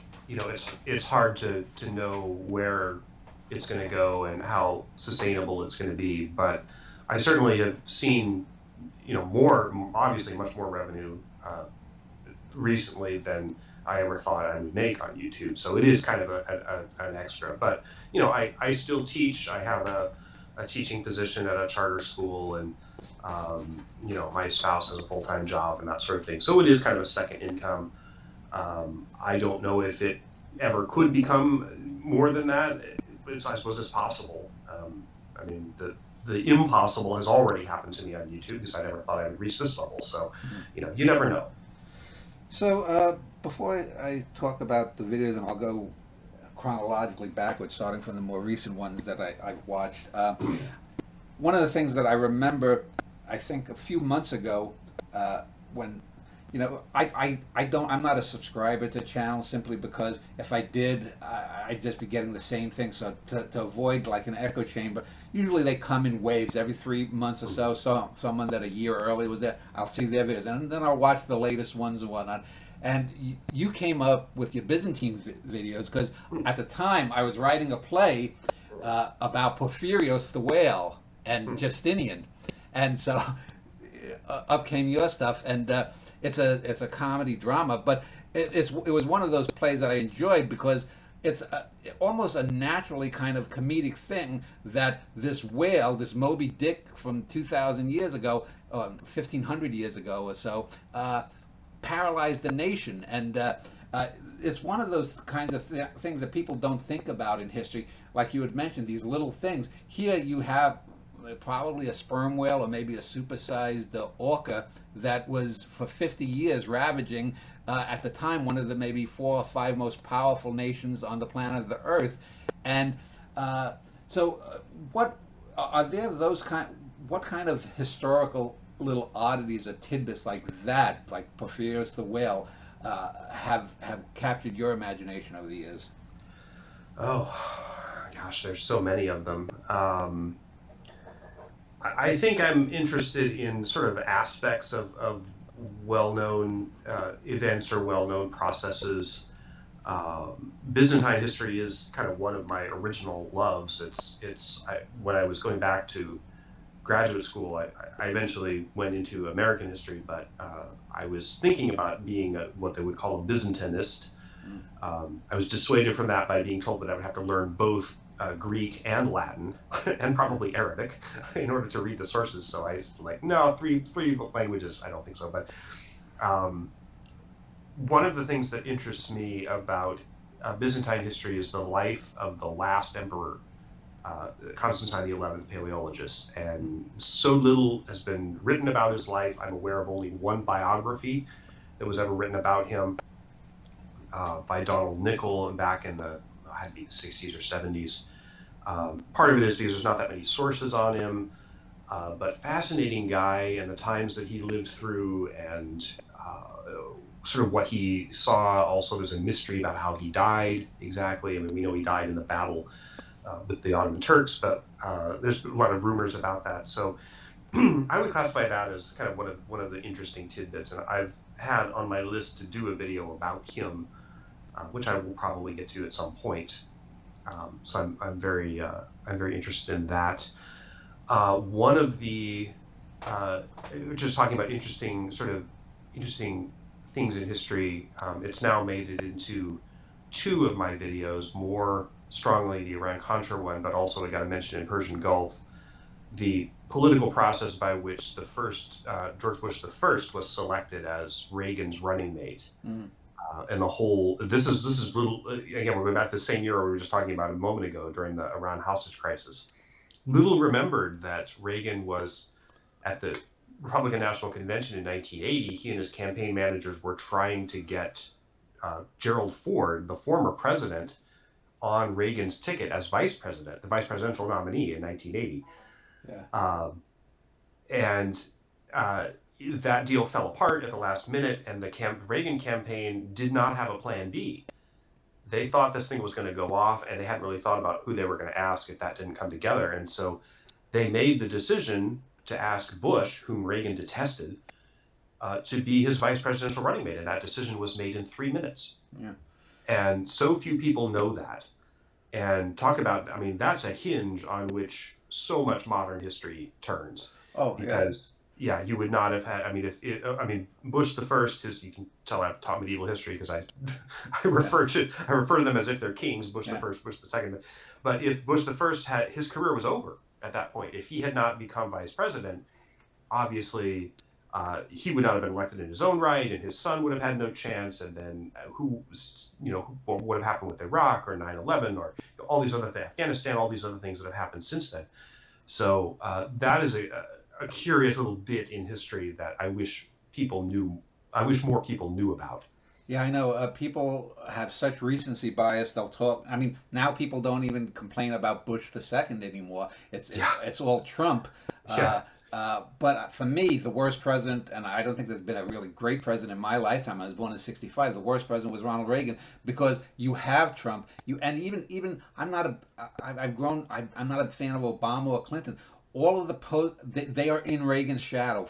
it's hard to know where it's going to go and how sustainable it's going to be. But I certainly have seen more, obviously much more revenue recently than I ever thought I would make on YouTube. So it is kind of an extra. But I still teach. I have a teaching position at a charter school, and my spouse has a full-time job and that sort of thing. So it is kind of a second income. I don't know if it ever could become more than that. I suppose it's possible. I mean, the impossible has already happened to me on YouTube because I never thought I would reach this level. So, you never know. So before I talk about the videos, and I'll go chronologically backwards, starting from the more recent ones that I've watched. One of the things that I remember, I think a few months ago, when I'm not a subscriber to channels simply because if I did, I'd just be getting the same thing. So to avoid like an echo chamber, usually they come in waves every 3 months or so. So someone that a year early was there, I'll see their videos, and then I'll watch the latest ones and whatnot. And you came up with your Byzantine videos because at the time I was writing a play about Porphyrios the whale and Justinian, and so up came your stuff, and it's a comedy drama, but it was one of those plays that I enjoyed because it's almost a naturally kind of comedic thing that this whale, this Moby Dick from 2,000 years ago, 1,500 years ago or so, paralyzed the nation, and it's one of those kinds of things that people don't think about in history. Like you had mentioned, these little things. Here you have probably a sperm whale or maybe a supersized orca that was for 50 years ravaging at the time one of the maybe 4 or 5 most powerful nations on the planet of the Earth. And what are there what kind of historical little oddities or tidbits like that, like Porphyrios the whale, have captured your imagination over the years? Oh, gosh, there's so many of them. I think I'm interested in sort of aspects of well-known events or well-known processes. Byzantine history is kind of one of my original loves. When I was going back to graduate school, I eventually went into American history, but I was thinking about being what they would call a Byzantinist, I was dissuaded from that by being told that I would have to learn both Greek and Latin and probably Arabic in order to read the sources. So I was like, no, three languages, I don't think so. But um, one of the things that interests me about Byzantine history is the life of the last emperor, Constantine the 11th, paleologist, and so little has been written about his life. I'm aware of only one biography that was ever written about him, by Donald Nickel back in the, had to be the 60s or 70s. Part of it is because there's not that many sources on him, but fascinating guy and the times that he lived through, and sort of what he saw. Also, there's a mystery about how he died exactly. I mean, we know he died in the battle with the Ottoman Turks, but there's a lot of rumors about that. So I would classify that as kind of one of the interesting tidbits, and I've had on my list to do a video about him, which I will probably get to at some point. So I'm very interested in that. One of the just talking about interesting things in history. It's now made it into two of my videos, more strongly the Iran-Contra one, but also I got to mention in Persian Gulf, the political process by which the first George Bush the first was selected as Reagan's running mate. And the whole, this is little, again, we're going back to the same era we were just talking about a moment ago during the Iran hostage crisis. Little remembered that Reagan was at the Republican National Convention in 1980. He and his campaign managers were trying to get Gerald Ford, the former president, on Reagan's ticket as vice president, the vice presidential nominee in 1980. Yeah. And that deal fell apart at the last minute, and the Reagan campaign did not have a plan B. They thought this thing was going to go off, and they hadn't really thought about who they were going to ask if that didn't come together. And so they made the decision to ask Bush, whom Reagan detested, to be his vice presidential running mate. And that decision was made in 3 minutes. Yeah. And so few people know that. And talk about, I mean, that's a hinge on which so much modern history turns. Oh, because yeah, you would not have had. I mean, Bush the first is, you can tell I've taught medieval history because I refer to them as if they're kings. Bush the first, Bush the second. But if Bush the first had, his career was over at that point. If he had not become vice president, obviously he would not have been elected in his own right, and his son would have had no chance. And then what would have happened with Iraq or 9/11 or all these other things, Afghanistan, all these other things that have happened since then. So that is a curious little bit in history that I wish more people knew about. Yeah, I know. People have such recency bias. They'll talk. I mean, now people don't even complain about Bush the second anymore. It's all Trump. But for me, the worst president, and I don't think there's been a really great president in my lifetime. I was born in '65. The worst president was Ronald Reagan, because you have Trump. Even I'm not a fan of Obama or Clinton. All of they are in Reagan's shadow.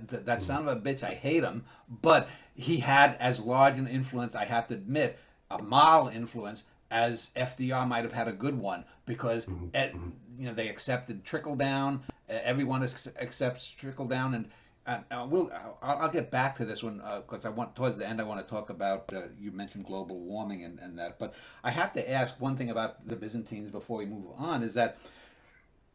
That son of a bitch, I hate him, but he had as large an influence, I have to admit, a moral influence, as FDR might have had a good one, because they accepted trickle down. Everyone accepts trickle down, and I'll get back to this one because towards the end I want to talk about, you mentioned global warming and that, but I have to ask one thing about the Byzantines before we move on.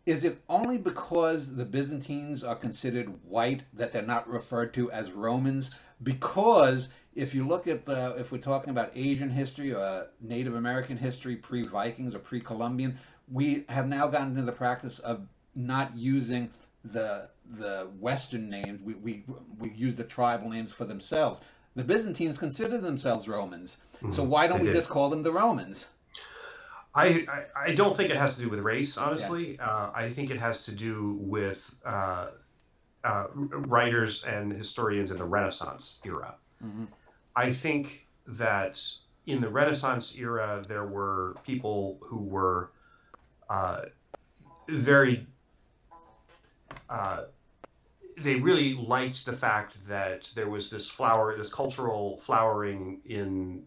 Is it only because the Byzantines are considered white that they're not referred to as Romans? Because if you look at if we're talking about Asian history or Native American history, pre-Vikings or pre-Columbian, we have now gotten into the practice of not using the Western names. We use the tribal names for themselves. The Byzantines consider themselves Romans, so why don't we just call them the Romans? I don't think it has to do with race, honestly. Yeah. I think it has to do with writers and historians in the Renaissance era. Mm-hmm. I think that in the Renaissance era, there were people who were very they really liked the fact that there was this cultural flowering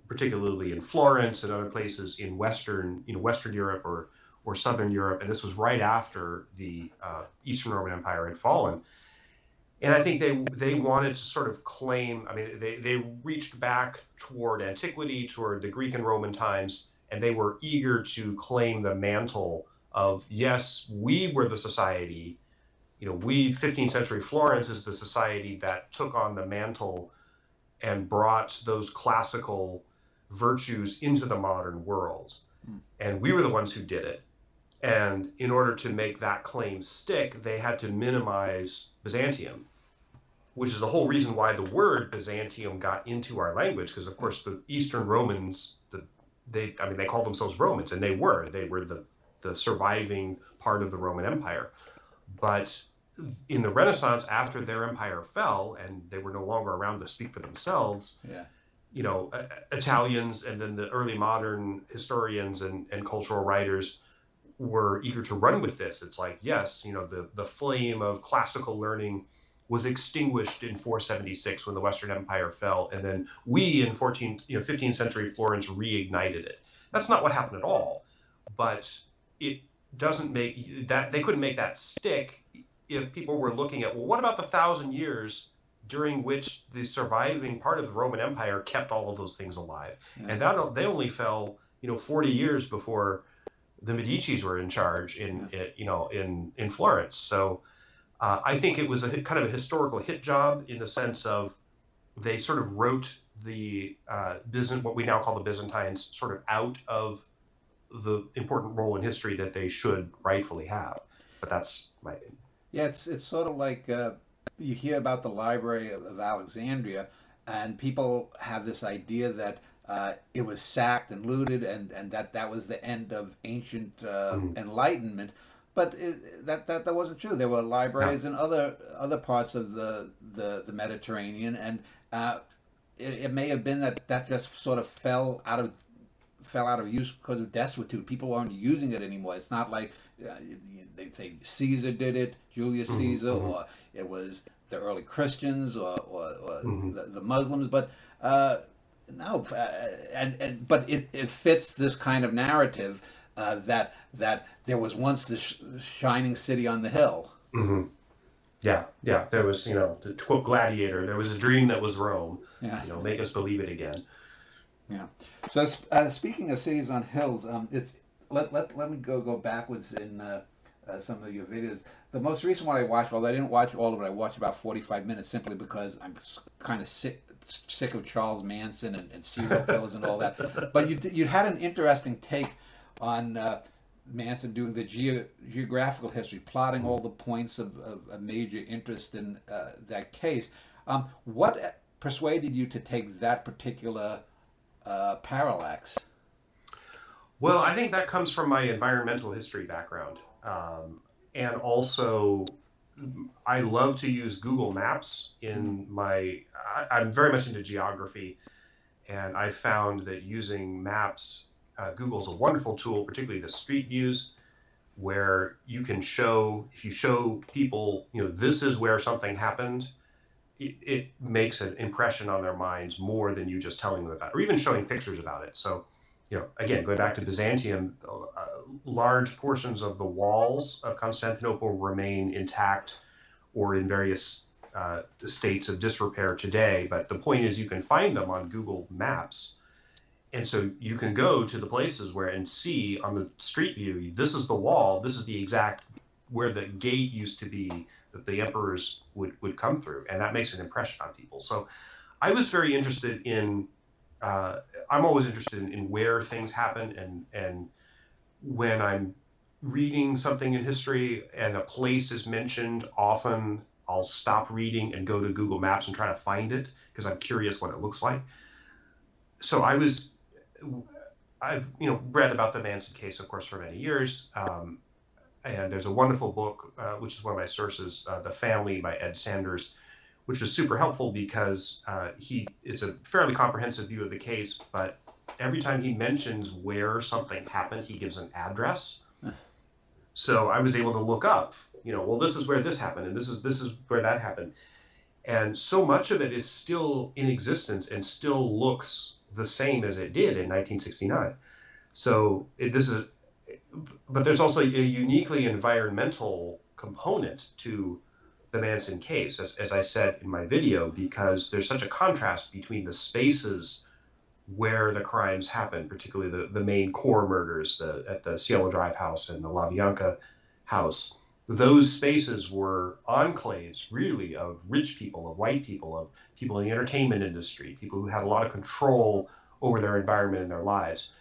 particularly in Florence and other places in Western Europe or Southern Europe, and this was right after the Eastern Roman Empire had fallen. And I think they wanted to sort of claim, I mean, they reached back toward antiquity, toward the Greek and Roman times, and they were eager to claim the mantle of, yes, we were the society, 15th century Florence is the society that took on the mantle and brought those classical virtues into the modern world. Mm. And we were the ones who did it. And in order to make that claim stick, they had to minimize Byzantium, which is the whole reason why the word Byzantium got into our language. Because of course the Eastern Romans, they called themselves Romans, and they were the surviving part of the Roman Empire. But in the Renaissance, after their empire fell and they were no longer around to speak for themselves, Yeah. Italians and then the early modern historians and cultural writers were eager to run with this. It's like, yes, the flame of classical learning was extinguished in 476 when the Western Empire fell, and then we in 15th century Florence reignited it. That's not what happened at all, but it doesn't make that, they couldn't make that stick if people were looking at, well, what about the 1,000 years during which the surviving part of the Roman Empire kept all of those things alive? Yeah. And that they only fell, 40 years before the Medicis were in charge in Florence. So I think it was a kind of a historical hit job in the sense of they sort of wrote the what we now call the Byzantines sort of out of the important role in history that they should rightfully have. But that's my opinion. Yeah, it's sort of like you hear about the Library of Alexandria, and people have this idea that it was sacked and looted, and that was the end of ancient enlightenment. But that wasn't true. There were libraries in other parts of the Mediterranean, and it may have been that just sort of fell out of use because of desuetude. People weren't using it anymore. It's not like they say Caesar did it, Julius Caesar, or it was the early Christians or the Muslims. But no, but it fits this kind of narrative that there was once this shining city on the hill. Mm-hmm. Yeah. There was, to quote Gladiator, there was a dream that was Rome. Yeah. Make us believe it again. Yeah. So speaking of cities on hills, let me go backwards in some of your videos. The most recent one I watched, although I didn't watch all of it, I watched about 45 minutes simply because I'm kind of sick of Charles Manson and serial killers and all that. But you had an interesting take on Manson doing the geographical history, plotting all the points of major interest in that case. What persuaded you to take that particular parallax? Well, I think that comes from my environmental history background. And also, I love to use Google Maps in I'm very much into geography, and I found that using maps, Google's a wonderful tool, particularly the street views, where you can if you show people, this is where something happened, it makes an impression on their minds more than you just telling them about it, or even showing pictures about it. So, again, going back to Byzantium, large portions of the walls of Constantinople remain intact or in various states of disrepair today. But the point is you can find them on Google Maps. And so you can go to the places and see on the street view, this is the wall, this is the exact where the gate used to be that the emperors would come through. And that makes an impression on people. So I was very interested in, I'm always interested in where things happen. And when I'm reading something in history and a place is mentioned, often I'll stop reading and go to Google Maps and try to find it because I'm curious what it looks like. So I've read about the Manson case, of course, for many years. And there's a wonderful book, which is one of my sources, The Family by Ed Sanders, which is super helpful because it's a fairly comprehensive view of the case, but every time he mentions where something happened, he gives an address. So I was able to look up, well, this is where this happened, and this is where that happened. And so much of it is still in existence and still looks the same as it did in 1969. So but there's also a uniquely environmental component to the Manson case, as I said in my video, because there's such a contrast between the spaces where the crimes happened, particularly the main core murders, at the Cielo Drive house and the La Bianca house. Those spaces were enclaves, really, of rich people, of white people, of people in the entertainment industry, people who had a lot of control over their environment and their lives.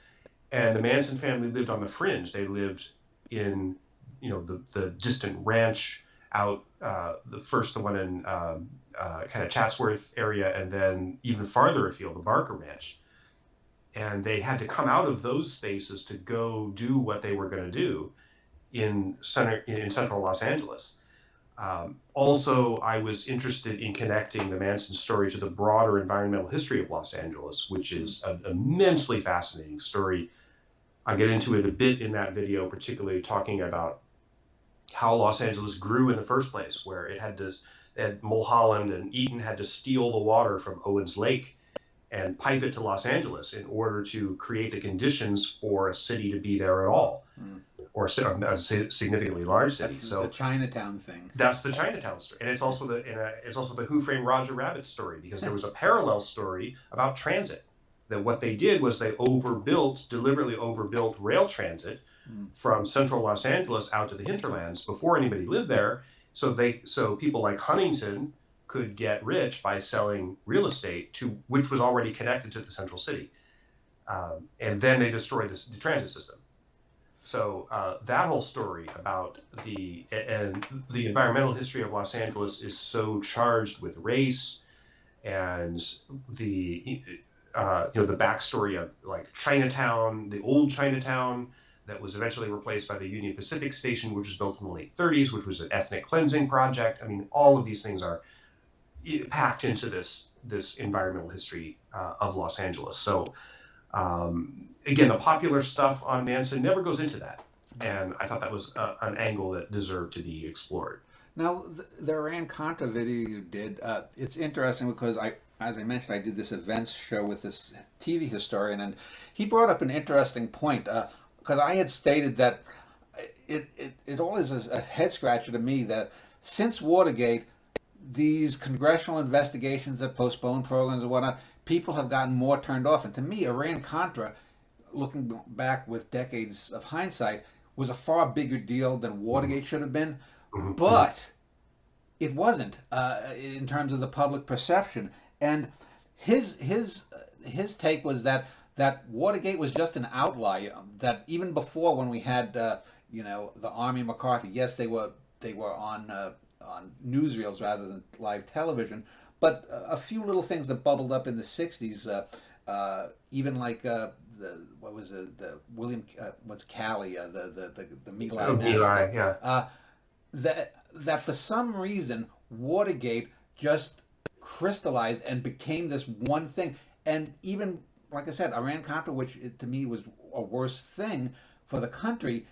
And the Manson family lived on the fringe. They lived in, the distant ranch out, the one in kind of Chatsworth area, and then even farther afield, the Barker Ranch. And they had to come out of those spaces to go do what they were going to do in central Los Angeles. Also, I was interested in connecting the Manson story to the broader environmental history of Los Angeles, which is an immensely fascinating story. I get into it a bit in that video, particularly talking about how Los Angeles grew in the first place, where Mulholland and Eaton had to steal the water from Owens Lake and pipe it to Los Angeles in order to create the conditions for a city to be there at all, or a significantly large city. That's the Chinatown thing. That's the Chinatown story, and it's also the Who Framed Roger Rabbit story, because there was a parallel story about transit. That what they did was they deliberately overbuilt rail transit from central Los Angeles out to the hinterlands before anybody lived there. So people like Huntington could get rich by selling real estate which was already connected to the central city, and then they destroyed the transit system. So that whole story about the environmental history of Los Angeles is so charged with race, and the backstory of like Chinatown, the old Chinatown that was eventually replaced by the Union Pacific Station, which was built in the late 30s, which was an ethnic cleansing project. I mean, all of these things are packed into this environmental history of Los Angeles. So again, the popular stuff on Manson never goes into that, and I thought that was an angle that deserved to be explored. Now, the Iran Contra video you did, it's interesting because as I mentioned, I did this events show with this TV historian, and he brought up an interesting point, because I had stated that it all is a head scratcher to me that since Watergate, these congressional investigations that postpone programs and whatnot, people have gotten more turned off. And to me, Iran Contra, looking back with decades of hindsight, was a far bigger deal than Watergate should have been. But it wasn't in terms of the public perception. And his take was that Watergate was just an outlier. That even before, when we had the Army McCarthy, yes, they were on newsreels rather than live television, but a few little things that bubbled up in the '60s, even like the William Calley, the My Lai, yeah. That for some reason Watergate just crystallized and became this one thing, and even like I said, Iran Contra, which to me was a worse thing for the country,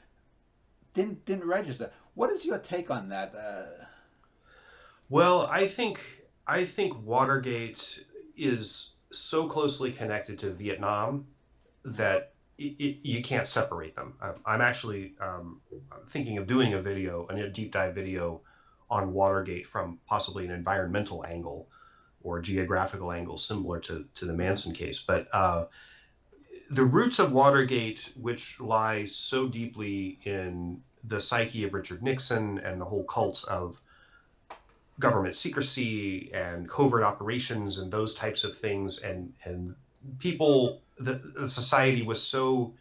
didn't register. What is your take on that? Well, I think Watergate is so closely connected to Vietnam that you can't separate them. I'm actually thinking of doing a deep dive video on Watergate from possibly an environmental angle or geographical angle similar to the Manson case. But the roots of Watergate, which lie so deeply in the psyche of Richard Nixon and the whole cult of government secrecy and covert operations and those types of things, and people, the society was so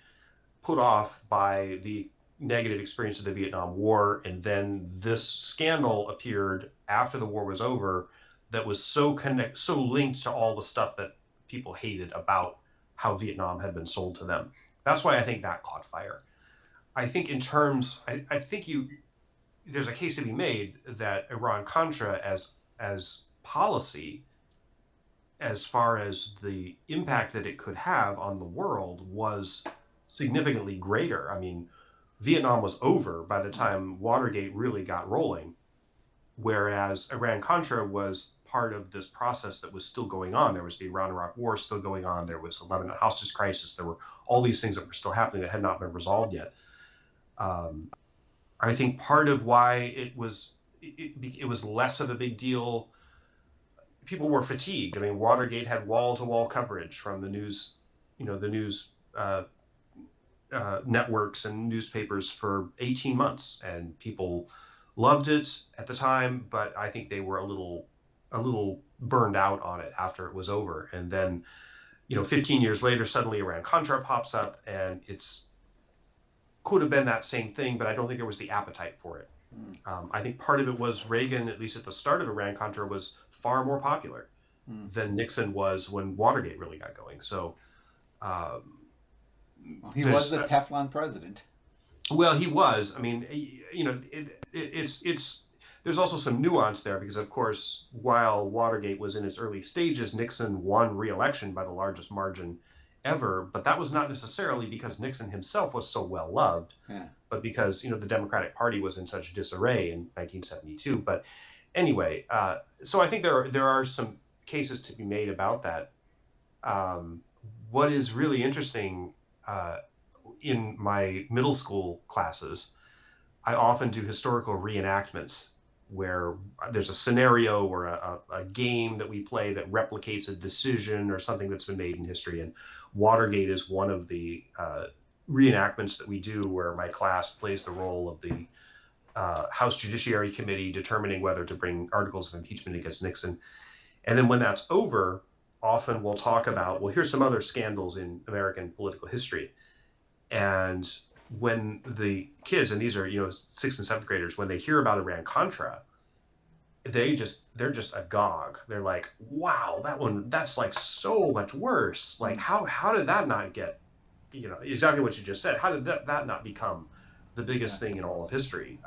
put off by the negative experience of the Vietnam War, and then this scandal appeared after the war was over that was so linked to all the stuff that people hated about how Vietnam had been sold to them. That's why I think that caught fire. I think there's a case to be made that Iran-Contra as policy, as far as the impact that it could have on the world, was significantly greater. I mean, Vietnam was over by the time Watergate really got rolling, whereas Iran-Contra was part of this process that was still going on. There was the Iran-Iraq War still going on. There was the Lebanon hostage crisis. There were all these things that were still happening that had not been resolved yet. I think part of why it was it was less of a big deal. People were fatigued. I mean, Watergate had wall-to-wall coverage from the news, the news networks and newspapers for 18 months, and people loved it at the time. But I think they were a little burned out on it after it was over. And then, 15 years later, suddenly Iran-Contra pops up, and it's could have been that same thing, but I don't think there was the appetite for it. I think part of it was Reagan, at least at the start of Iran-Contra, was far more popular than Nixon was when Watergate really got going. So well, he was the Teflon president. Well, he was. I mean, it's there's also some nuance there because, of course, while Watergate was in its early stages, Nixon won re-election by the largest margin ever, but that was not necessarily because Nixon himself was so well loved, but because the Democratic Party was in such disarray in 1972. But anyway, so I think there are some cases to be made about that. What is really interesting in my middle school classes, I often do historical reenactments where there's a scenario or a game that we play that replicates a decision or something that's been made in history. And Watergate is one of the reenactments that we do, where my class plays the role of the House Judiciary Committee determining whether to bring articles of impeachment against Nixon. And then when that's over, often we'll talk about, well, here's some other scandals in American political history. And when the kids, and these are 6th and 7th graders, when they hear about Iran-Contra, they're just agog. They're like, wow, that's like so much worse. Like how did that not get, exactly what you just said, how did that not become the biggest thing in all of history?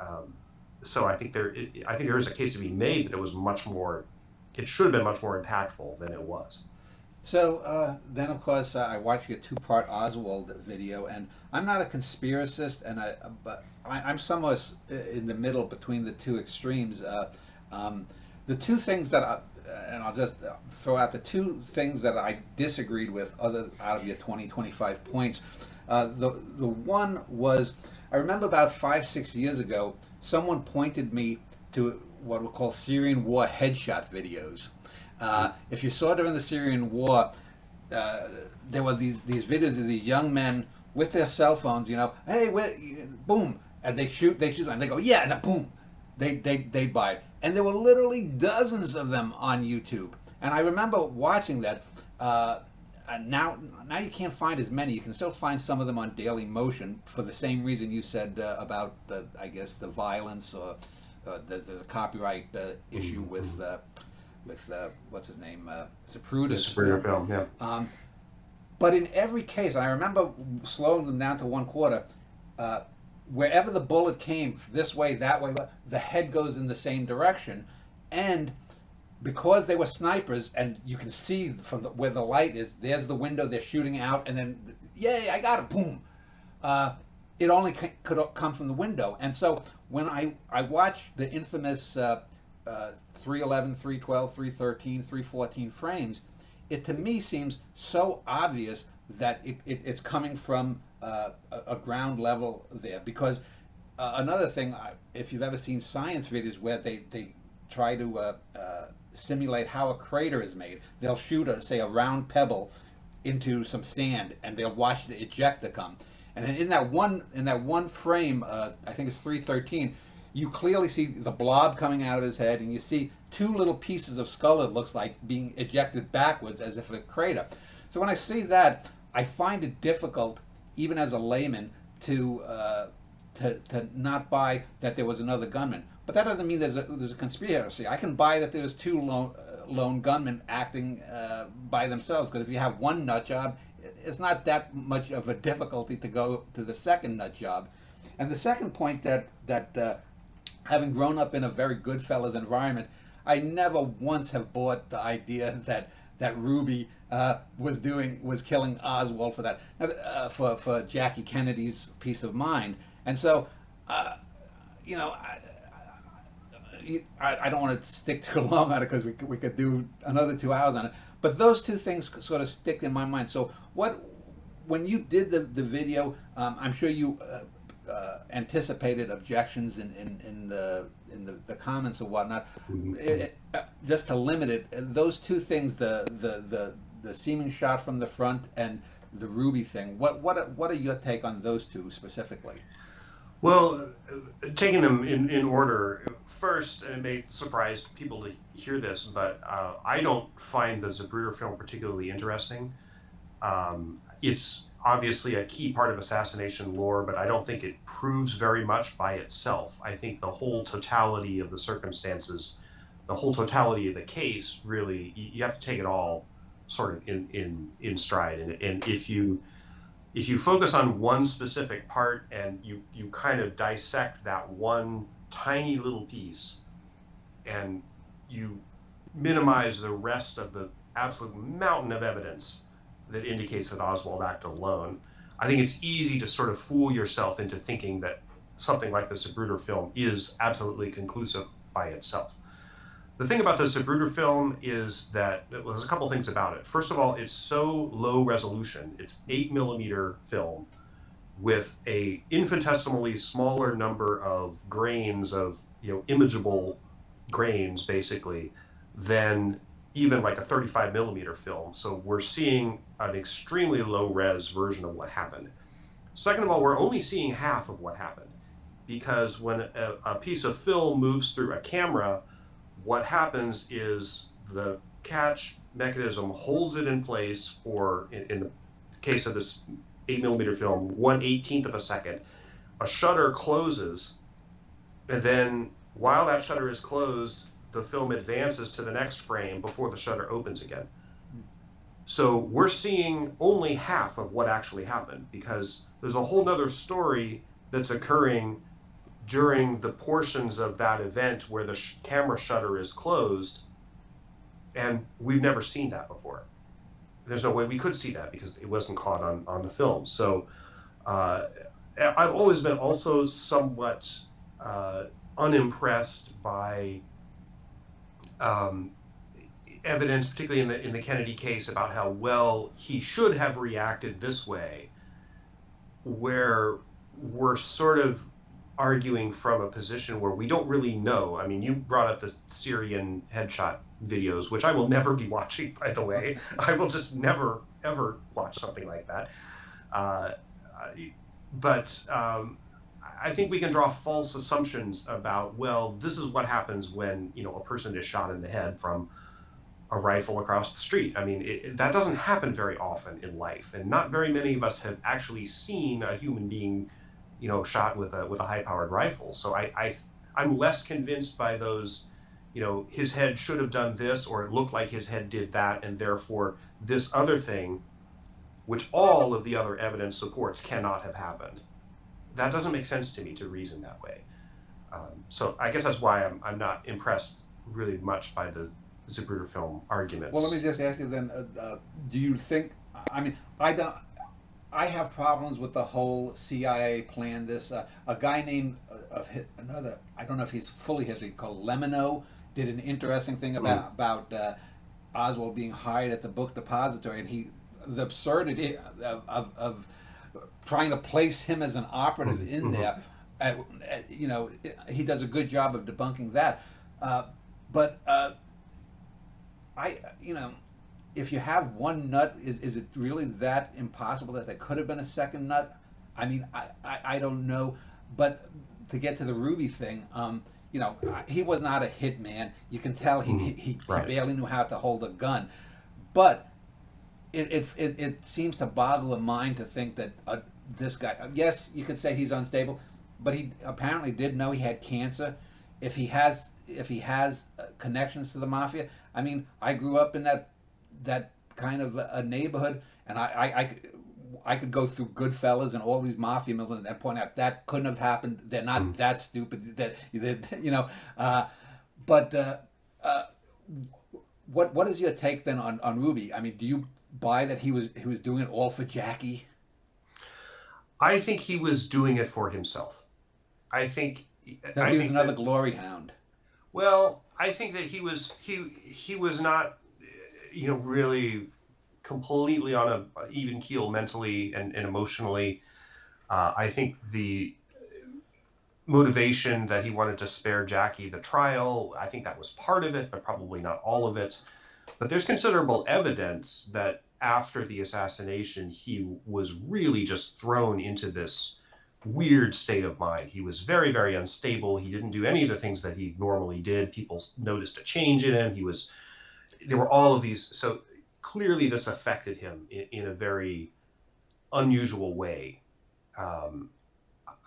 So I think there is a case to be made that it should have been much more impactful than it was. So then, of course, I watched your two-part Oswald video, and I'm not a conspiracist, but I'm somewhat in the middle between the two extremes. The two things and I'll just throw out the two things that I disagreed with, out of your 25 points. The one was, I remember about 5-6 years ago, someone pointed me to what we call Syrian war headshot videos. If you saw during the Syrian war, there were these videos of these young men with their cell phones, hey, boom, and they shoot, and they go, yeah, and then boom, they buy it. And there were literally dozens of them on YouTube. And I remember watching that. Now you can't find as many. You can still find some of them on Daily Motion for the same reason you said about the violence, or there's a copyright issue with what's his name, Zapruder's film, yeah. But in every case, and I remember slowing them down to 1/4, wherever the bullet came, this way, that way, the head goes in the same direction, and because they were snipers, and you can see from where the light is, there's the window they're shooting out, and then, yay, I got him, boom. It only could come from the window. And so when I watched the infamous 311, 312, 313, 314 frames, it to me seems so obvious that it's coming from a ground level there. Because another thing, if you've ever seen science videos where they try to simulate how a crater is made, they'll shoot a round pebble into some sand, and they'll watch the ejecta come. And in that one frame, I think it's 313, you clearly see the blob coming out of his head, and you see two little pieces of skull, it looks like, being ejected backwards as if a crater. So when I see that, I find it difficult, even as a layman, to not buy that there was another gunman. But that doesn't mean there's a conspiracy. I can buy that there's two lone gunmen acting by themselves, because if you have one nut job, it's not that much of a difficulty to go to the second nut job. And the second point, that having grown up in a very Goodfellas environment, I never once have bought the idea that Ruby was killing Oswald for that, for Jackie Kennedy's peace of mind. And so, I don't want to stick too long on it, because we could do another 2 hours on it. But those two things sort of stick in my mind. So when you did the video, I'm sure you anticipated objections in the comments and whatnot. Mhm. Just to limit it, those two things, the seeming shot from the front and the Ruby thing. What are your take on those two specifically? Well, taking them in order, first, and it may surprise people to hear this, but I don't find the Zapruder film particularly interesting. It's obviously a key part of assassination lore, but I don't think it proves very much by itself. I think the whole totality of the circumstances, the whole totality of the case, really, you have to take it all sort of in stride. And if you focus on one specific part and you kind of dissect that one tiny little piece and you minimize the rest of the absolute mountain of evidence that indicates that Oswald acted alone, I think it's easy to sort of fool yourself into thinking that something like the Zapruder film is absolutely conclusive by itself. The thing about the Zapruder film is that, well, there's a couple things about it. First of all, it's so low resolution. It's 8mm film with a infinitesimally smaller number of grains of, imageable grains, basically, than even like a 35mm film. So we're seeing an extremely low res version of what happened. Second of all, we're only seeing half of what happened, because when a piece of film moves through a camera, what happens is the catch mechanism holds it in place for, in the case of this 8mm film, 1/18 of a second. A shutter closes, and then while that shutter is closed, the film advances to the next frame before the shutter opens again. So we're seeing only half of what actually happened, because there's a whole nother story that's occurring during the portions of that event where the camera shutter is closed, and we've never seen that before. There's no way we could see that because it wasn't caught on the film. So I've always been also somewhat unimpressed by evidence, particularly in the Kennedy case, about how well he should have reacted this way, where we're sort of arguing from a position where we don't really know. I mean, you brought up the Syrian headshot videos, which I will never be watching, by the way. I will just never, ever watch something like that. But I think we can draw false assumptions about, well, this is what happens when, a person is shot in the head from a rifle across the street. I mean, that doesn't happen very often in life, and not very many of us have actually seen a human being shot with a high-powered rifle. So I'm less convinced by those, his head should have done this, or it looked like his head did that, and therefore this other thing, which all of the other evidence supports cannot have happened. That doesn't make sense to me to reason that way. So I guess that's why I'm not impressed really much by the Zapruder film arguments. Well, let me just ask you then, do you think, I mean, I have problems with the whole CIA plan. This a guy named another, I don't know if he's fully history, called Lemino, did an interesting thing about Oswald being hired at the book depository, and the absurdity of trying to place him as an operative in there. He does a good job of debunking that. But if you have one nut, is it really that impossible that there could have been a second nut? I mean, I don't know. But to get to the Ruby thing, he was not a hitman. You can tell he barely knew how to hold a gun. But it seems to boggle the mind to think that this guy, yes, you could say he's unstable, but he apparently did know he had cancer. If he has connections to the mafia, I mean, I grew up in that kind of a neighborhood, and I could go through Goodfellas and all these mafia movies and point out that couldn't have happened. They're not that stupid. What is your take then on Ruby? I mean, do you buy that he was doing it all for Jackie? I think he was doing it for himself. I think that he was another glory hound. Well, I think that he was not, really completely on an even keel mentally and emotionally. I think the motivation that he wanted to spare Jackie the trial. I think that was part of it, but probably not all of it. But there's considerable evidence that after the assassination, he was really just thrown into this weird state of mind. He was very, very unstable. He didn't do any of the things that he normally did. People noticed a change in him. There were all of these. So clearly this affected him in a very unusual way.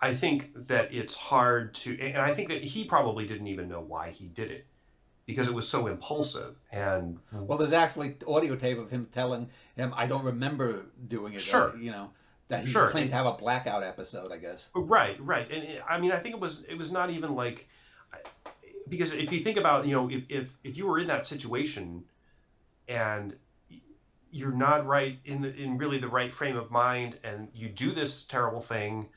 I think that it's hard to, and I think that he probably didn't even know why he did it because it was so impulsive. And Well, there's actually audio tape of him telling him, "I don't remember doing it." sure, That he sure, claimed to have a blackout episode, I guess. right, right. And I mean, I think it was not even like, because if you think about, if you were in that situation and you're not right in really the right frame of mind, and you do this terrible thing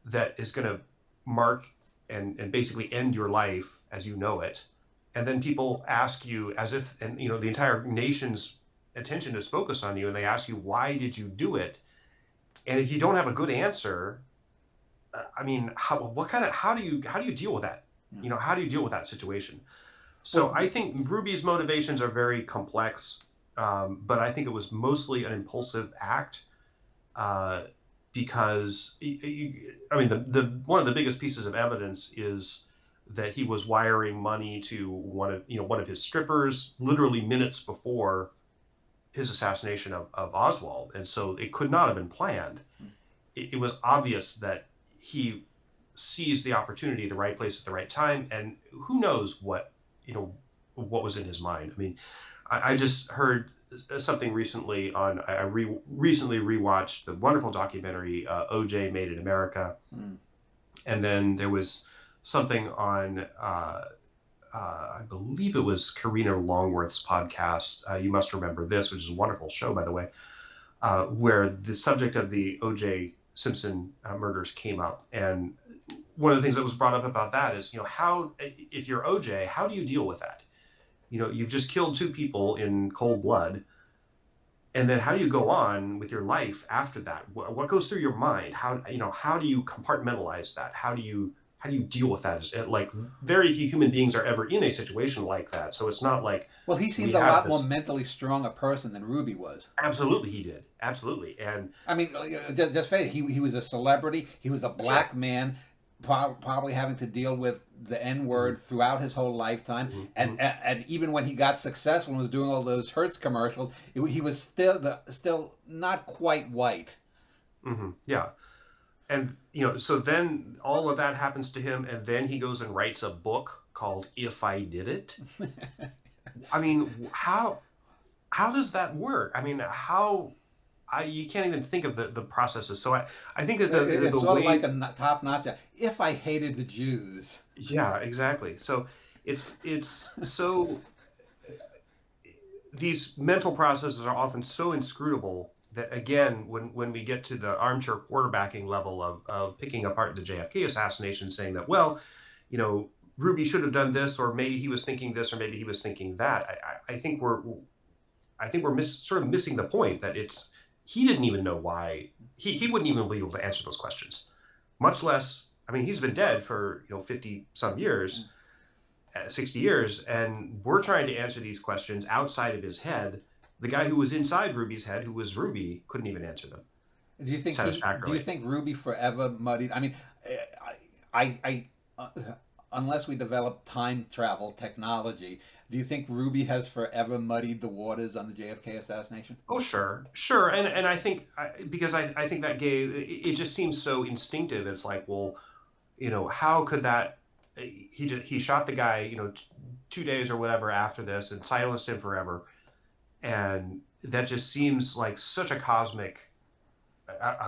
that is going to mark and basically end your life as you know it, and then people ask you as if, and the entire nation's attention is focused on you, and they ask you, why did you do it? And if you don't have a good answer, I mean, how do you deal with that? How do you deal with that situation? So I think Ruby's motivations are very complex, but I think it was mostly an impulsive act, because I mean, the one of the biggest pieces of evidence is that he was wiring money to one of his strippers literally minutes before his assassination of Oswald, and so it could not have been planned. It was obvious that he seized the opportunity, the right place at the right time, and who knows what was in his mind. I mean, I just heard something recently recently rewatched the wonderful documentary OJ Made in America, and then there was something on I believe it was Karina Longworth's podcast, You Must Remember This, which is a wonderful show, by the way, where the subject of the O.J. Simpson murders came up. And one of the things that was brought up about that is, if you're O.J., how do you deal with that? You've just killed two people in cold blood. And then how do you go on with your life after that? What goes through your mind? How do you compartmentalize that? How do you deal with that? Like, very few human beings are ever in a situation like that. So it's not like, well, he seemed a lot more mentally strong a person than Ruby was. Absolutely, he did. Absolutely. And I mean, just face it, he was a celebrity. He was a black man, probably having to deal with the N-word throughout his whole lifetime. And even when he got successful and was doing all those Hertz commercials, he was still not quite white. Yeah. And, so then all of that happens to him, and then he goes and writes a book called If I Did It. I mean, how does that work? I mean, you can't even think of the processes. So I think that it's sort of like a top Nazi. If I hated the Jews. Yeah, exactly. So it's so, these mental processes are often so inscrutable that, again, when we get to the armchair quarterbacking level of picking apart the JFK assassination, saying that, well, Ruby should have done this, or maybe he was thinking this, or maybe he was thinking that. I think we're sort of missing the point that he didn't even know why. He wouldn't even be able to answer those questions, much less. I mean, he's been dead for 50 some years, 60 years, and we're trying to answer these questions outside of his head. The guy who was inside Ruby's head, who was Ruby, couldn't even answer them. Do you think Ruby forever muddied? I mean, I unless we develop time travel technology, do you think Ruby has forever muddied the waters on the JFK assassination? Oh, sure, and I think because I think that it just seems so instinctive. It's like, well, how could that? He shot the guy, 2 days or whatever after this, and silenced him forever. And that just seems like such a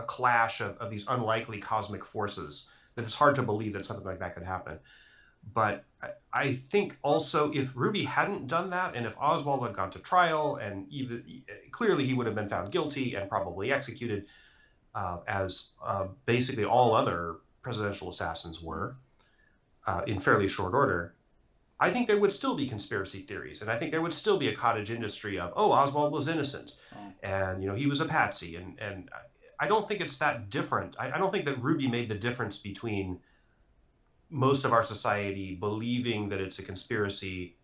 clash of these unlikely cosmic forces that it's hard to believe that something like that could happen. But I think also, if Ruby hadn't done that, and if Oswald had gone to trial, and even clearly he would have been found guilty and probably executed, as basically all other presidential assassins were, in fairly short order, I think there would still be conspiracy theories, and I think there would still be a cottage industry of, Oswald was innocent, and he was a patsy, and I don't think it's that different. I don't think that Ruby made the difference between most of our society believing that it's a conspiracy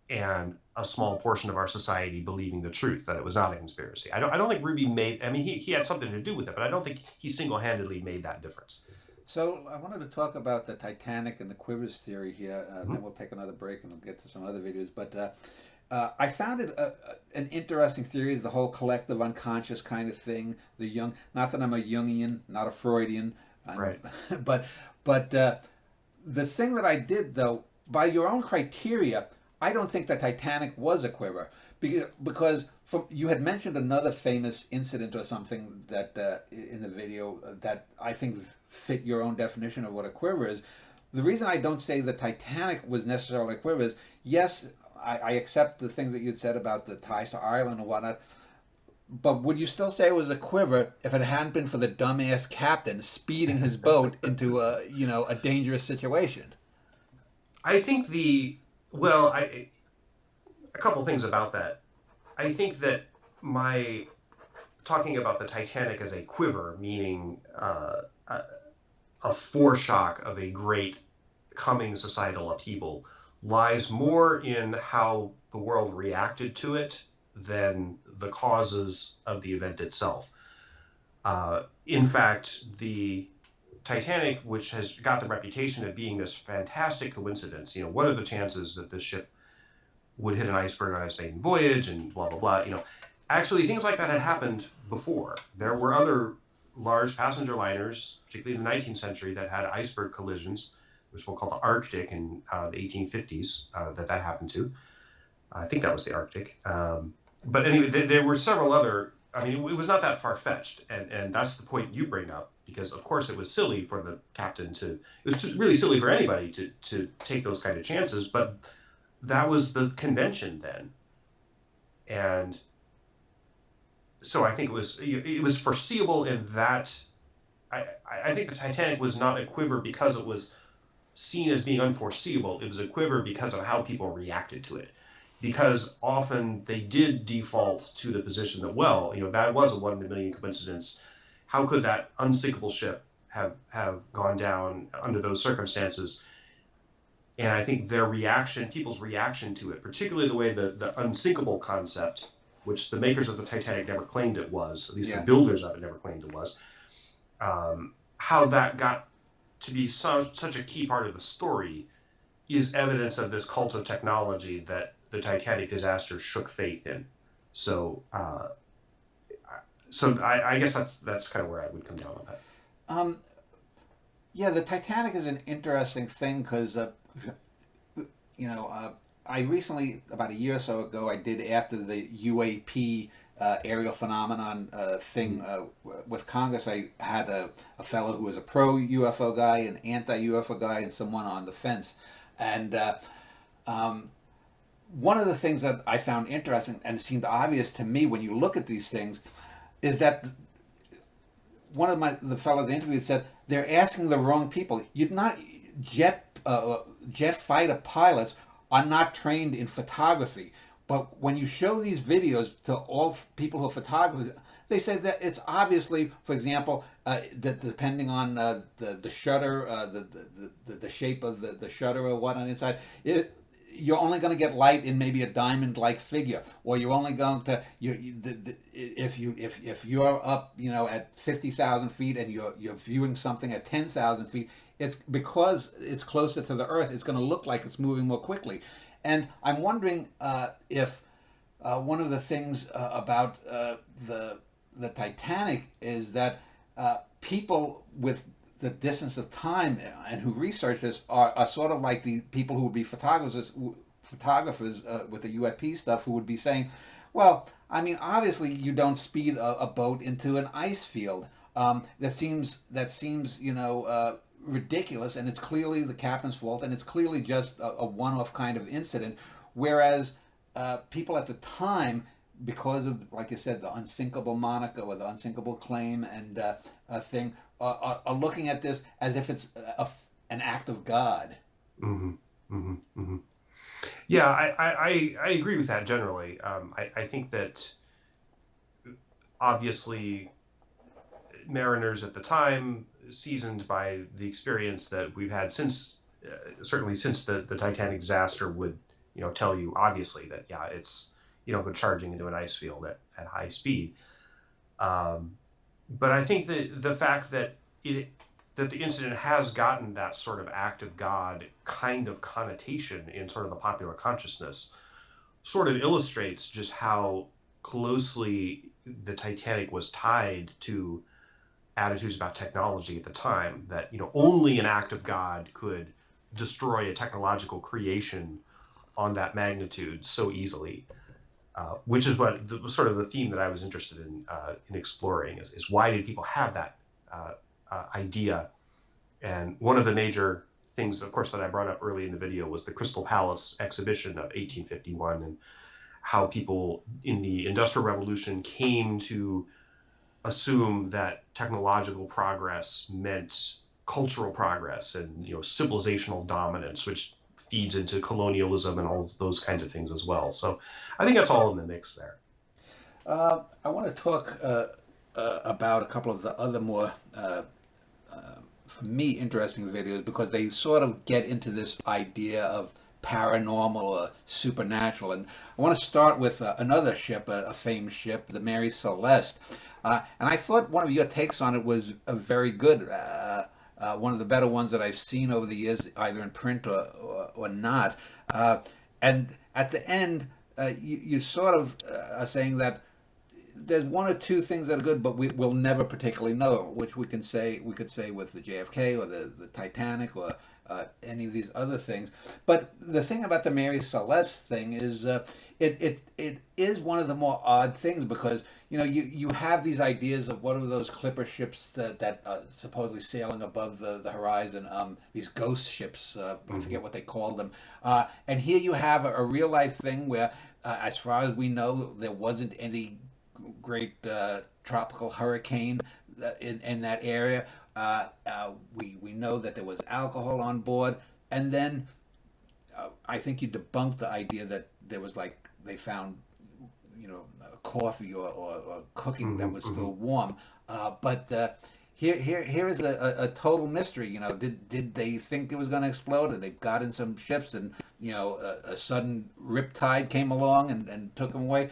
and a small portion of our society believing the truth, that it was not a conspiracy. I don't think Ruby made, I mean, he had something to do with it, but I don't think he single-handedly made that difference. So I wanted to talk about the Titanic and the quivers theory here. Then Mhm. we'll take another break and we'll get to some other videos. But I found it an interesting theory, is the whole collective unconscious kind of thing. The young, not that I'm a Jungian, not a Freudian, Right. but the thing that I did though, by your own criteria, I don't think the Titanic was a quiver because from you had mentioned another famous incident or something that in the video that I think fit your own definition of what a quiver is. The reason I don't say the Titanic was necessarily a quiver is, yes, I accept the things that you'd said about the ties to Ireland and whatnot, but would you still say it was a quiver if it hadn't been for the dumbass captain speeding his boat into a dangerous situation? I think well, a couple things about that. I think that my talking about the Titanic as a quiver, meaning a foreshock of a great coming societal upheaval, lies more in how the world reacted to it than the causes of the event itself. In fact, the Titanic, which has got the reputation of being this fantastic coincidence, what are the chances that this ship would hit an iceberg on its maiden voyage and blah, blah, blah, actually things like that had happened before. There were other large passenger liners, particularly in the 19th century, that had iceberg collisions, which we'll call the Arctic in the 1850s, that happened to. I think that was the Arctic. But anyway, there were several other, I mean, it was not that far-fetched, and that's the point you bring up, because of course it was silly for the captain it was really silly for anybody to take those kind of chances, but that was the convention then. And so I think it was foreseeable in that. I think the Titanic was not a quiver because it was seen as being unforeseeable. It was a quiver because of how people reacted to it. Because often they did default to the position that, well, that was a 1 in a million coincidence. How could that unsinkable ship have gone down under those circumstances? And I think people's reaction to it, particularly the way the unsinkable concept, which the makers of the Titanic never claimed it was, at least the builders of it never claimed it was, how that got to be such a key part of the story is evidence of this cult of technology that the Titanic disaster shook faith in. So, I guess that's kind of where I would come down on that. Yeah, the Titanic is an interesting thing because, I recently, about a year or so ago, I did after the UAP aerial phenomenon thing with Congress. I had a fellow who was a pro UFO guy, an anti UFO guy, and someone on the fence. And one of the things that I found interesting and it seemed obvious to me when you look at these things is that one of the fellows I interviewed said they're asking the wrong people. You're not jet fighter pilots are not trained in photography, but when you show these videos to all people who are photographers, they say that it's obviously, for example, that depending on the shutter, the shape of the shutter or what on the inside, you're only going to get light in maybe a diamond-like figure, or you're only going to if you're up at 50,000 feet and you're viewing something at 10,000 feet, it's because it's closer to the Earth. It's going to look like it's moving more quickly, and I'm wondering if one of the things about the Titanic is that people with the distance of time and who research this are sort of like the people who would be photographers with the UFP stuff who would be saying, well, I mean, obviously you don't speed a boat into an ice field. That seems ridiculous, and it's clearly the captain's fault, and it's clearly just a one-off kind of incident. Whereas people at the time, because of, like you said, the unsinkable moniker or the unsinkable claim and thing, are looking at this as if it's an act of God. Mm-hmm. Mm-hmm. Mm-hmm. Yeah, I agree with that generally. I think that obviously mariners at the time, seasoned by the experience that we've had since certainly since the Titanic disaster would, tell you obviously that, yeah, it's, go charging into an ice field at high speed. But I think that the fact that the incident has gotten that sort of act of God kind of connotation in sort of the popular consciousness sort of illustrates just how closely the Titanic was tied to attitudes about technology at the time, that only an act of God could destroy a technological creation on that magnitude so easily, which is what sort of the theme that I was interested in exploring is why did people have that idea? And one of the major things, of course, that I brought up early in the video was the Crystal Palace exhibition of 1851, and how people in the Industrial Revolution came to assume that technological progress meant cultural progress and civilizational dominance, which feeds into colonialism and all those kinds of things as well. So I think that's all in the mix there. I want to talk about a couple of the other more, for me, interesting videos, because they sort of get into this idea of paranormal or supernatural. And I want to start with another ship, a famous ship, the Mary Celeste. And I thought one of your takes on it was very good. One of the better ones that I've seen over the years, either in print or not. And at the end, you sort of are saying that there's one or two things that are good, but we'll never particularly know, which we could say with the JFK or the Titanic or any of these other things. But the thing about the Mary Celeste thing is it is one of the more odd things, because you have these ideas of what are those clipper ships that are supposedly sailing above the horizon, these ghost ships, I forget what they call them, and here you have a real life thing where as far as we know there wasn't any great tropical hurricane in that area. We know that there was alcohol on board, and then I think you debunked the idea that there was they found coffee or cooking that was still warm. But here is a total mystery. Did they think it was going to explode, and they got in some ships, and a sudden riptide came along and took them away.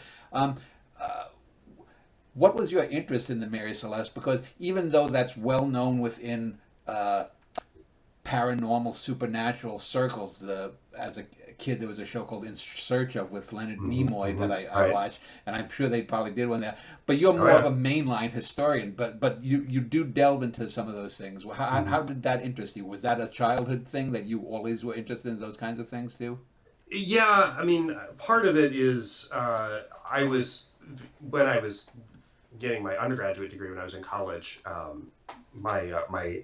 What was your interest in the Mary Celeste? Because even though that's well known within paranormal, supernatural circles, as a kid there was a show called In Search of with Leonard Nimoy that I watched, and I'm sure they probably did one there. But you're more of a mainline historian, but you do delve into some of those things. How did that interest you? Was that a childhood thing that you always were interested in those kinds of things too? Yeah, I mean, part of it is when I was getting my undergraduate degree when I was in college, my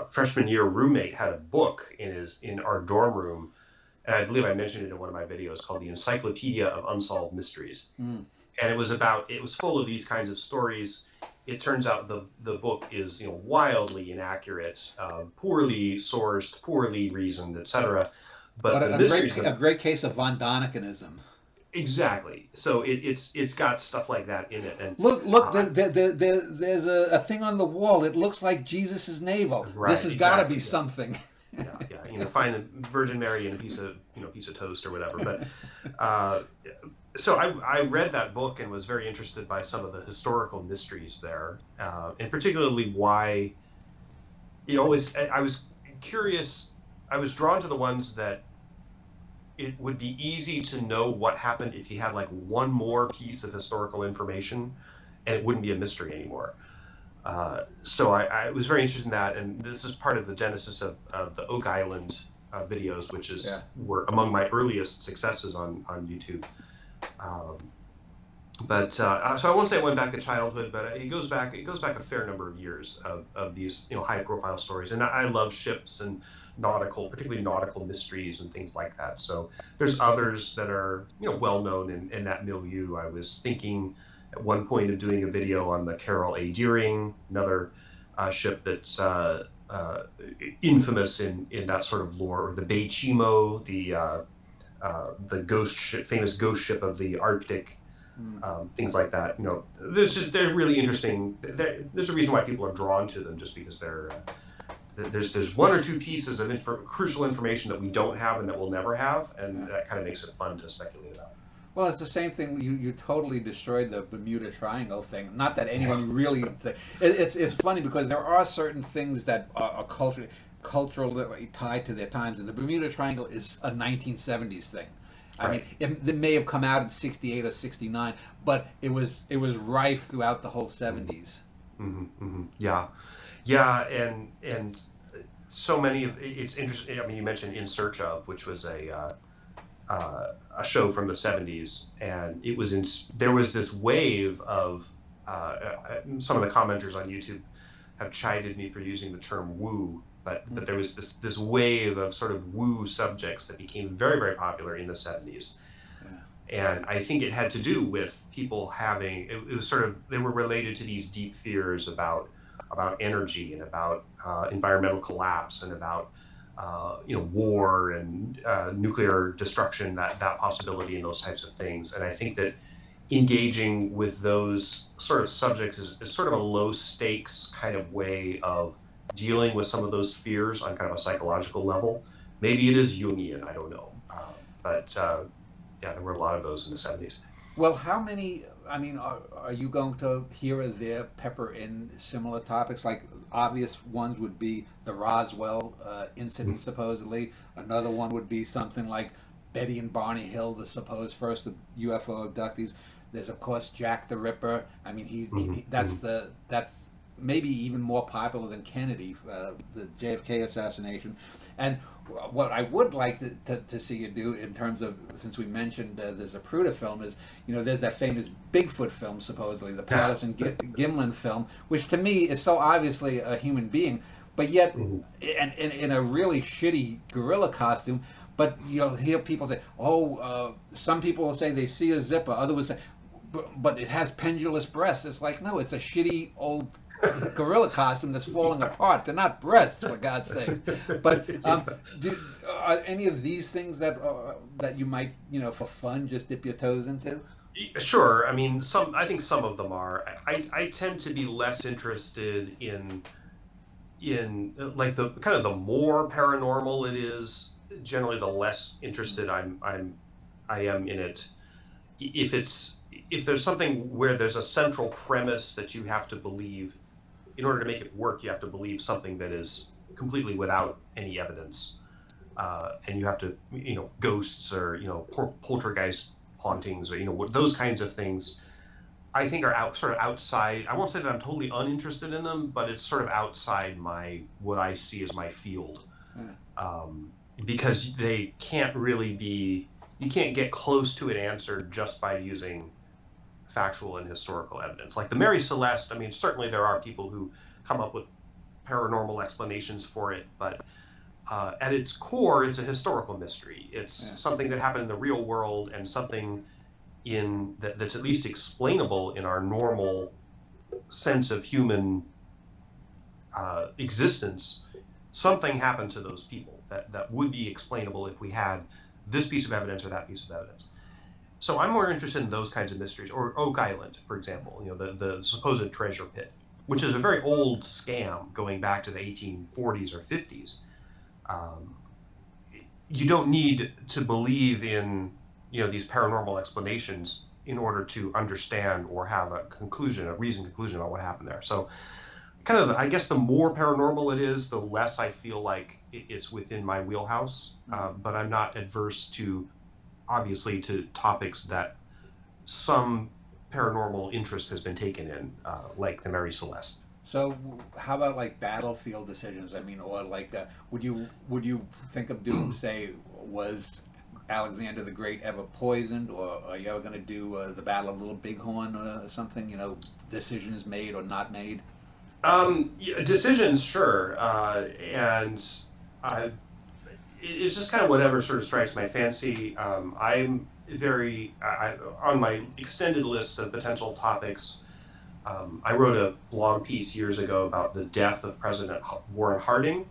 freshman year roommate had a book in our dorm room, and I believe I mentioned it in one of my videos, called The Encyclopedia of Unsolved Mysteries. And it was full of these kinds of stories. It turns out the book is wildly inaccurate, poorly sourced, poorly reasoned, etc. But a great case of Von Danikenism. Exactly. So it's got stuff like that in it. And look, there's a thing on the wall. It looks like Jesus's navel. Right, this has got to be something. Yeah. Find the Virgin Mary in a piece of toast or whatever. But so I read that book and was very interested by some of the historical mysteries there, and particularly why. I was curious. I was drawn to the ones that it would be easy to know what happened if you had one more piece of historical information, and it wouldn't be a mystery anymore. So I was very interested in that, and this is part of the genesis of the Oak Island videos, which were among my earliest successes on YouTube. So I won't say it went back to childhood, but it goes back a fair number of years of these high profile stories, and I love ships and particularly nautical mysteries and things like that. So there's others that are well known in that milieu. I was thinking at one point of doing a video on the Carol A. Deering, another ship that's infamous in that sort of lore, or the Bei Chimo, the ghost ship, famous ghost ship of the Arctic. Things like that. They're really interesting. There's a reason why people are drawn to them, just because they're there's one or two pieces of crucial information that we don't have and that we'll never have, and that kind of makes it fun to speculate about. Well, it's the same thing. You totally destroyed the Bermuda Triangle thing. Not that anyone really. It's funny because there are certain things that are culturally tied to their times, and the Bermuda Triangle is a 1970s thing. I mean, it may have come out in '68 or '69, but it was rife throughout the whole '70s. Mm-hmm, mm-hmm. Yeah, yeah, and so many of it's interesting. I mean, you mentioned In Search Of, which was a show from the '70s, and there was this wave of some of the commenters on YouTube have chided me for using the term woo, but there was this wave of sort of woo subjects that became very, very popular in the '70s. And I think it had to do with people having, it was sort of, they were related to these deep fears about energy and about environmental collapse and about war and nuclear destruction, that possibility and those types of things. And I think that engaging with those sort of subjects is sort of a low stakes kind of way of dealing with some of those fears on kind of a psychological level. Maybe it is Jungian, I don't know. But yeah, there were a lot of those in the '70s. Well, how many? I mean, are you going to here or there pepper in similar topics? Like obvious ones would be the Roswell incident, supposedly. Another one would be something like Betty and Barney Hill, the supposed first UFO abductees. There's of course Jack the Ripper. I mean, that's maybe even more popular than Kennedy, the JFK assassination. And what I would like to see you do in terms of, since we mentioned the Zapruder film, is, there's that famous Bigfoot film, supposedly, the Patterson Gimlin film, which to me is so obviously a human being, but yet and in a really shitty gorilla costume. But you'll hear people say, some people will say they see a zipper, others will say, but it has pendulous breasts. It's like, no, it's a shitty old gorilla costume that's falling apart. They're not breasts, for God's sake. But are any of these things that you might, for fun, just dip your toes into? Sure. I mean, I think some of them are. I tend to be less interested in like the kind of the more paranormal it is. Generally, the less interested I am in it. If there's something where there's a central premise that you have to believe, in order to make it work, you have to believe something that is completely without any evidence, and you have to, ghosts or poltergeist hauntings or those kinds of things, I think are sort of outside. I won't say that I'm totally uninterested in them, but it's sort of outside what I see as my field, because they can't really be. You can't get close to an answer just by using factual and historical evidence. Like the Mary Celeste, I mean, certainly there are people who come up with paranormal explanations for it, but at its core, it's a historical mystery. It's something that happened in the real world, and something that's at least explainable in our normal sense of human existence. Something happened to those people that would be explainable if we had this piece of evidence or that piece of evidence. So I'm more interested in those kinds of mysteries, or Oak Island, for example, the supposed treasure pit, which is a very old scam going back to the 1840s or 50s. You don't need to believe in, these paranormal explanations in order to understand or have a reasoned conclusion about what happened there. So kind of, I guess the more paranormal it is, the less I feel like it's within my wheelhouse, but I'm not adverse to, obviously, to topics that some paranormal interest has been taken in, like the Mary Celeste. So how about like battlefield decisions? I mean, or like, would you think of doing, say, was Alexander the Great ever poisoned, or are you ever going to do the Battle of Little Bighorn or something? Decisions made or not made. Yeah, decisions, sure, and it's just kind of whatever sort of strikes my fancy. I'm on my extended list of potential topics. I wrote a long piece years ago about the death of President Warren Harding,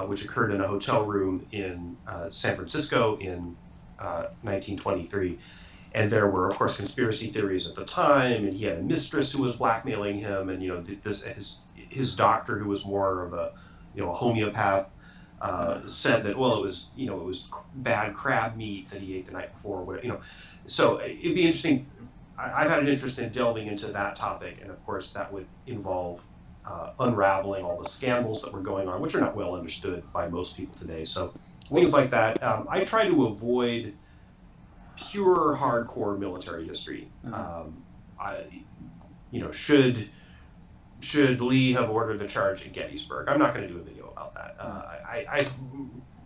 which occurred in a hotel room in San Francisco in 1923. And there were, of course, conspiracy theories at the time, and he had a mistress who was blackmailing him, and his doctor, who was more of a a homeopath said that, well, it was bad crab meat that he ate the night before, or whatever. So it'd be interesting. I've had an interest in delving into that topic, and of course that would involve unraveling all the scandals that were going on, which are not well understood by most people today. So things like that. I try to avoid pure hardcore military history. Should Lee have ordered the charge at Gettysburg? I'm not going to do a video about that.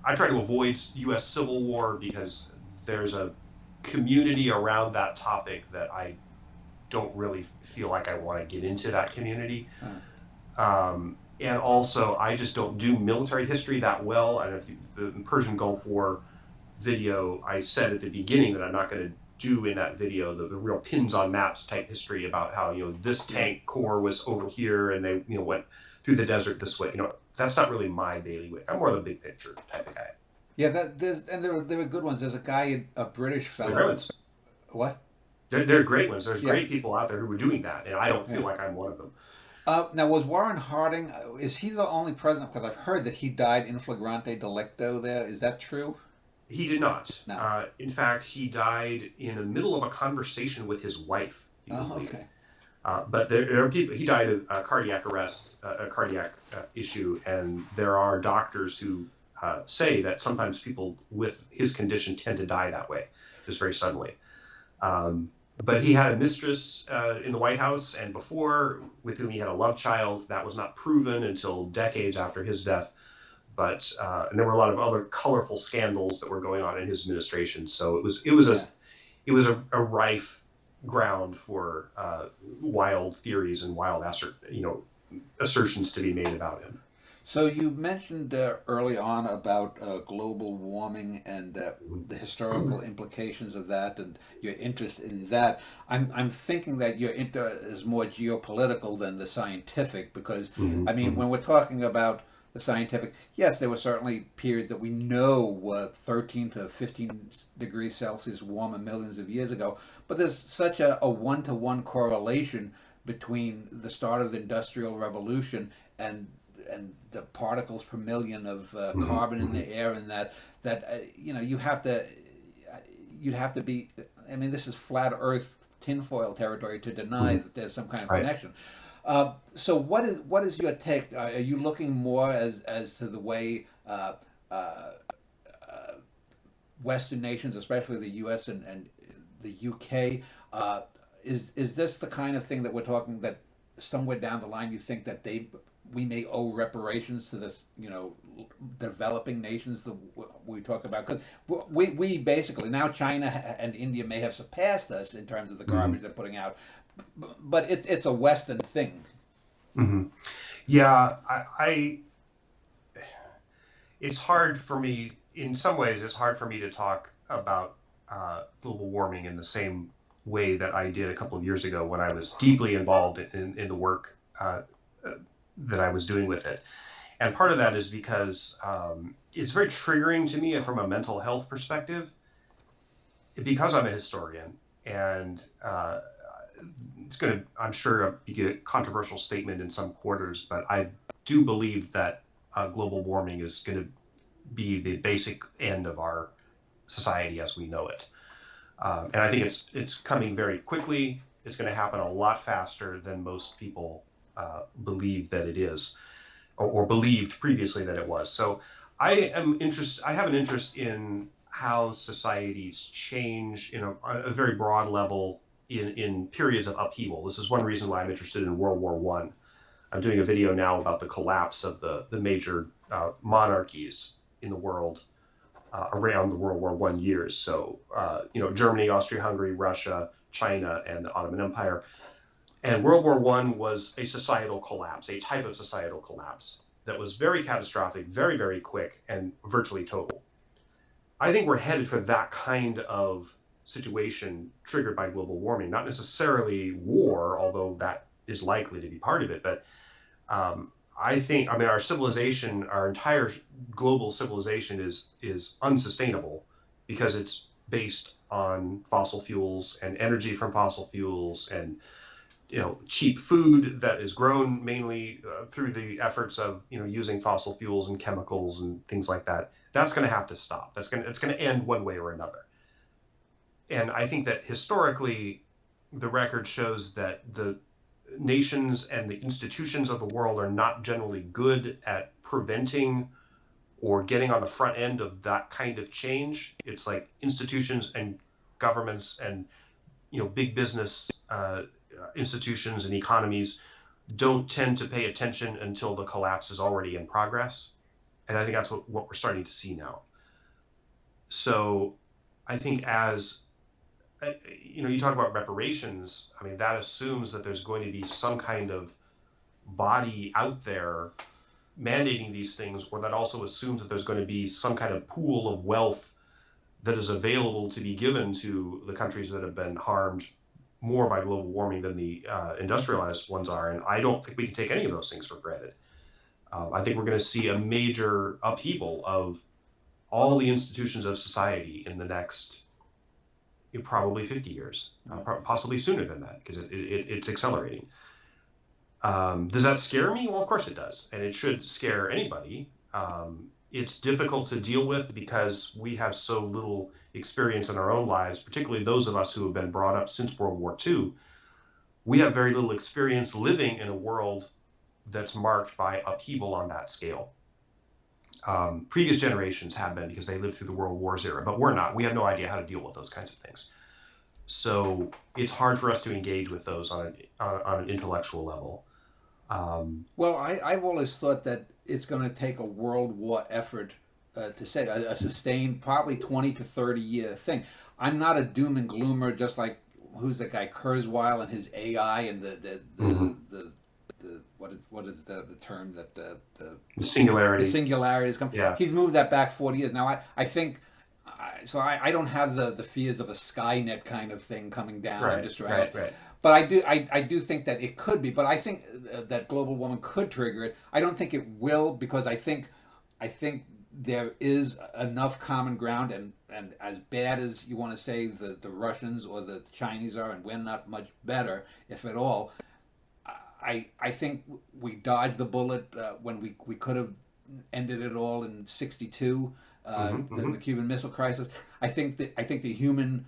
I try to avoid U.S. Civil War because there's a community around that topic that I don't really feel like I want to get into that community. And also, I just don't do military history that well. And if the Persian Gulf War video, I said at the beginning that I'm not going to do in that video the real pins on maps type history about how this tank corps was over here and they went through the desert this way. That's not really my bailiwick. I'm more of the big picture type of guy. Yeah, there were good ones. There's a guy, a British fellow. They're great ones. What? They're great ones. There's great people out there who were doing that, and I don't feel like I'm one of them. Now, was Warren Harding? Is he the only president? Because I've heard that he died in flagrante delicto. There is that true? He did not. No. In fact, he died in the middle of a conversation with his wife. Okay. But there are people. He died of cardiac arrest, a cardiac issue, and there are doctors who say that sometimes people with his condition tend to die that way, just very suddenly. But he had a mistress in the White House and before, with whom he had a love child. That was not proven until decades after his death. But and there were a lot of other colorful scandals that were going on in his administration. So it was a rife ground for wild theories and wild assertions to be made about him. So you mentioned early on about global warming and the historical implications of that, and your interest in that. I'm thinking that your interest is more geopolitical than the scientific, because I mean, when we're talking about the scientific, yes, there were certainly periods that we know were 13 to 15 degrees Celsius warmer millions of years ago, but there's such a one-to-one correlation between the start of the Industrial Revolution and the particles per million of carbon in the air, and that you'd have to be. I mean, this is flat Earth tinfoil territory to deny that there's some kind of connection. So what is your take? Are you looking more as to the way Western nations, especially the U.S. and the U.K., is this the kind of thing that we're talking that somewhere down the line you think that we may owe reparations to the developing nations that we talk about? Because we basically now, China and India may have surpassed us in terms of the garbage they're putting out, but it's a Western thing. Yeah, it's hard for me, in some ways it's hard for me to talk about global warming in the same way that I did a couple of years ago when I was deeply involved in the work that I was doing with it. And part of that is because it's very triggering to me from a mental health perspective, because I'm a historian, and it's going to, I'm sure, be a controversial statement in some quarters, but I do believe that global warming is going to be the basic end of our society as we know it. And I think it's coming very quickly. It's going to happen a lot faster than most people believe that it is, or believed previously that it was. So I have an interest in how societies change in a very broad level in periods of upheaval. This is one reason why I'm interested in World War I. I'm doing a video now about the collapse of the major monarchies in the world around the World War I years. So, Germany, Austria-Hungary, Russia, China, and the Ottoman Empire. And World War I was a societal collapse, a type of societal collapse that was very catastrophic, very, very quick, and virtually total. I think we're headed for that kind of situation triggered by global warming, not necessarily war, although that is likely to be part of it. But our civilization, our entire global civilization is unsustainable because it's based on fossil fuels and energy from fossil fuels and cheap food that is grown mainly through the efforts of using fossil fuels and chemicals and things like that. That's going to have to stop. It's going to end one way or another. And I think that historically, the record shows that the nations and the institutions of the world are not generally good at preventing or getting on the front end of that kind of change. It's like institutions and governments and big business institutions and economies don't tend to pay attention until the collapse is already in progress. And I think that's what we're starting to see now. So I think as you talk about reparations, I mean, that assumes that there's going to be some kind of body out there mandating these things, or that also assumes that there's going to be some kind of pool of wealth that is available to be given to the countries that have been harmed more by global warming than the industrialized ones are. And I don't think we can take any of those things for granted. I think we're going to see a major upheaval of all the institutions of society in the next probably 50 years, possibly sooner than that, because it's accelerating. Does that scare me? Well, of course it does, and it should scare anybody. It's difficult to deal with because we have so little experience in our own lives, particularly those of us who have been brought up since World War II. We have very little experience living in a world that's marked by upheaval on that scale. Previous generations have been, because they lived through the World Wars era, but we're not. We have no idea how to deal with those kinds of things. So it's hard for us to engage with those on an intellectual level. Well, I've always thought that it's going to take a world war effort to say a sustained, probably 20 to 30 year thing. I'm not a doom and gloomer, just like who's that guy Kurzweil and his AI and the what is the term that the singularity. The singularity is coming. Yeah. He's moved that back 40 years. Now I think I don't have the fears of a Skynet kind of thing coming down and destroying it. Right. But I do think that it could be. But I think that global warming could trigger it. I don't think it will, because I think there is enough common ground, and as bad as you want to say the Russians or the Chinese are, and we're not much better, if at all. I think we dodged the bullet when we could have ended it all in '62, the Cuban Missile Crisis. I think the human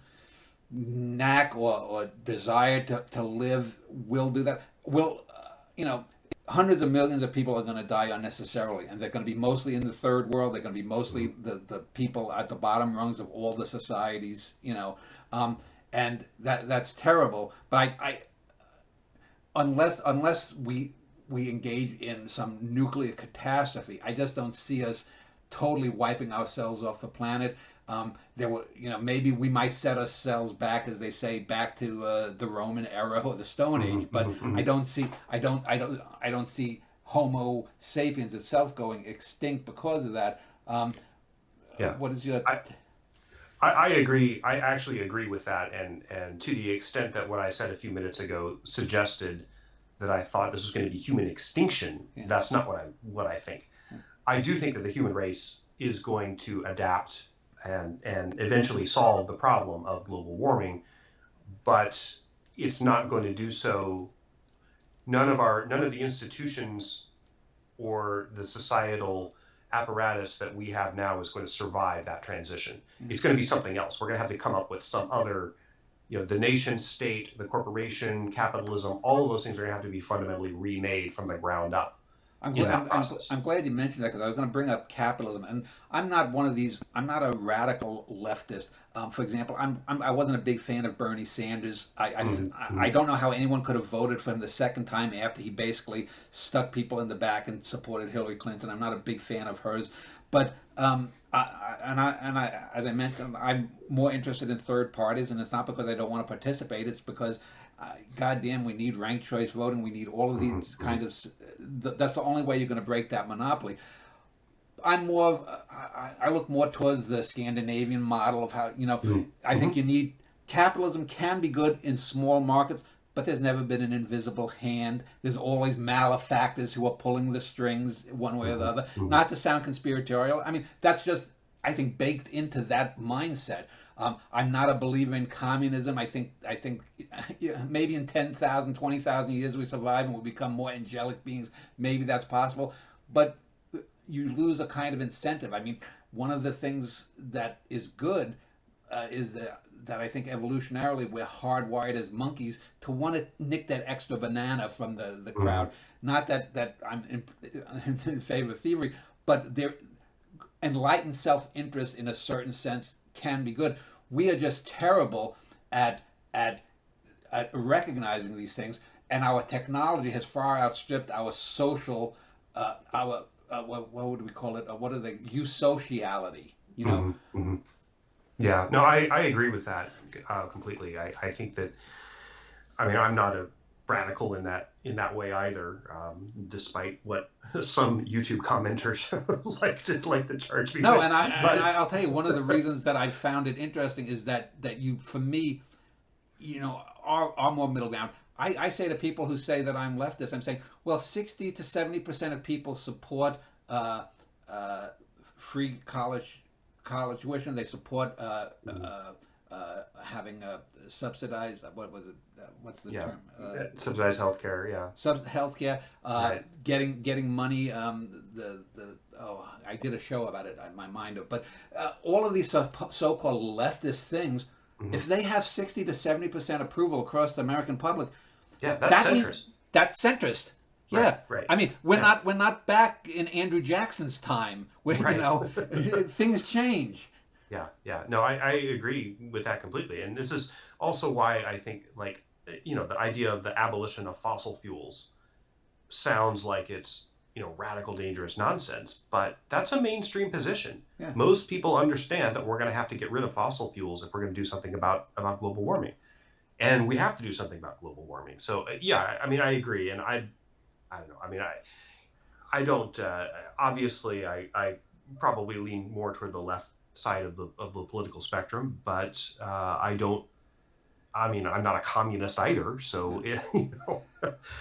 knack or desire to live will do that. Hundreds of millions of people are going to die unnecessarily, and they're going to be mostly in the third world. They're going to be mostly the people at the bottom rungs of all the societies, and that's terrible. But unless we engage in some nuclear catastrophe, I just don't see us totally wiping ourselves off the planet. Maybe we might set ourselves back, as they say, back to the Roman era or the Stone Age. But I don't see Homo sapiens itself going extinct because of that. What is your? I agree. I actually agree with that, and to the extent that what I said a few minutes ago suggested that I thought this was going to be human extinction. Yeah. That's not what I think. I do think that the human race is going to adapt and eventually solve the problem of global warming, but it's not going to do so. None of the institutions or the societal apparatus that we have now is going to survive that transition. It's going to be something else. We're going to have to come up with some other, the nation state, the corporation, capitalism, all of those things are going to have to be fundamentally remade from the ground up. I'm glad you mentioned that, because I was going to bring up capitalism, and I'm not one of these. I'm not a radical leftist. For example, I wasn't a big fan of Bernie Sanders. I don't know how anyone could have voted for him the second time after he basically stuck people in the back and supported Hillary Clinton. I'm not a big fan of hers, but as I mentioned, I'm more interested in third parties, and it's not because I don't want to participate. It's because goddamn, we need ranked choice voting. We need all of these kind of. That's the only way you're going to break that monopoly. I'm more of. I look more towards the Scandinavian model of how I think you need capitalism can be good in small markets, but there's never been an invisible hand. There's always malefactors who are pulling the strings one way or the other. Not to sound conspiratorial. I mean, that's just, I think, baked into that mindset. I'm not a believer in communism. I think maybe in 10,000, 20,000 years we survive and we become more angelic beings. Maybe that's possible. But you lose a kind of incentive. I mean, one of the things that is good is that I think evolutionarily we're hardwired as monkeys to want to nick that extra banana from the crowd. Not that I'm in favor of thievery, but there enlightened self-interest in a certain sense can be good. We are just terrible at recognizing these things, and our technology has far outstripped our social our what would we call it? What are the eusociality? You know. Yeah, no, I agree with that completely. I think that, I mean, I'm not a radical in that way either, despite what some YouTube commenters like to charge me No, with. I'll tell you, one of the reasons that I found it interesting is that you, for me, are more middle ground. I say to people who say that I'm leftist, I'm saying, well, 60 to 70% of people support free college tuition. They support having subsidized, what was it? What's the term? Subsidized healthcare. Yeah. Healthcare. Right. Getting money. I did a show about it on my mind. But all of these so-called leftist things, if they have 60 to 70% approval across the American public, yeah, that's centrist. That's centrist. Yeah, right. I mean, we're not back in Andrew Jackson's time where things change. Yeah. No, I agree with that completely. And this is also why I think, like, the idea of the abolition of fossil fuels sounds like it's, radical, dangerous nonsense, but that's a mainstream position. Yeah. Most people understand that we're going to have to get rid of fossil fuels if we're going to do something about global warming. And we have to do something about global warming. So, yeah, I mean, I agree. And I don't know. I mean, I don't, obviously, I probably lean more toward the left side of the political spectrum, but I'm not a communist either. So,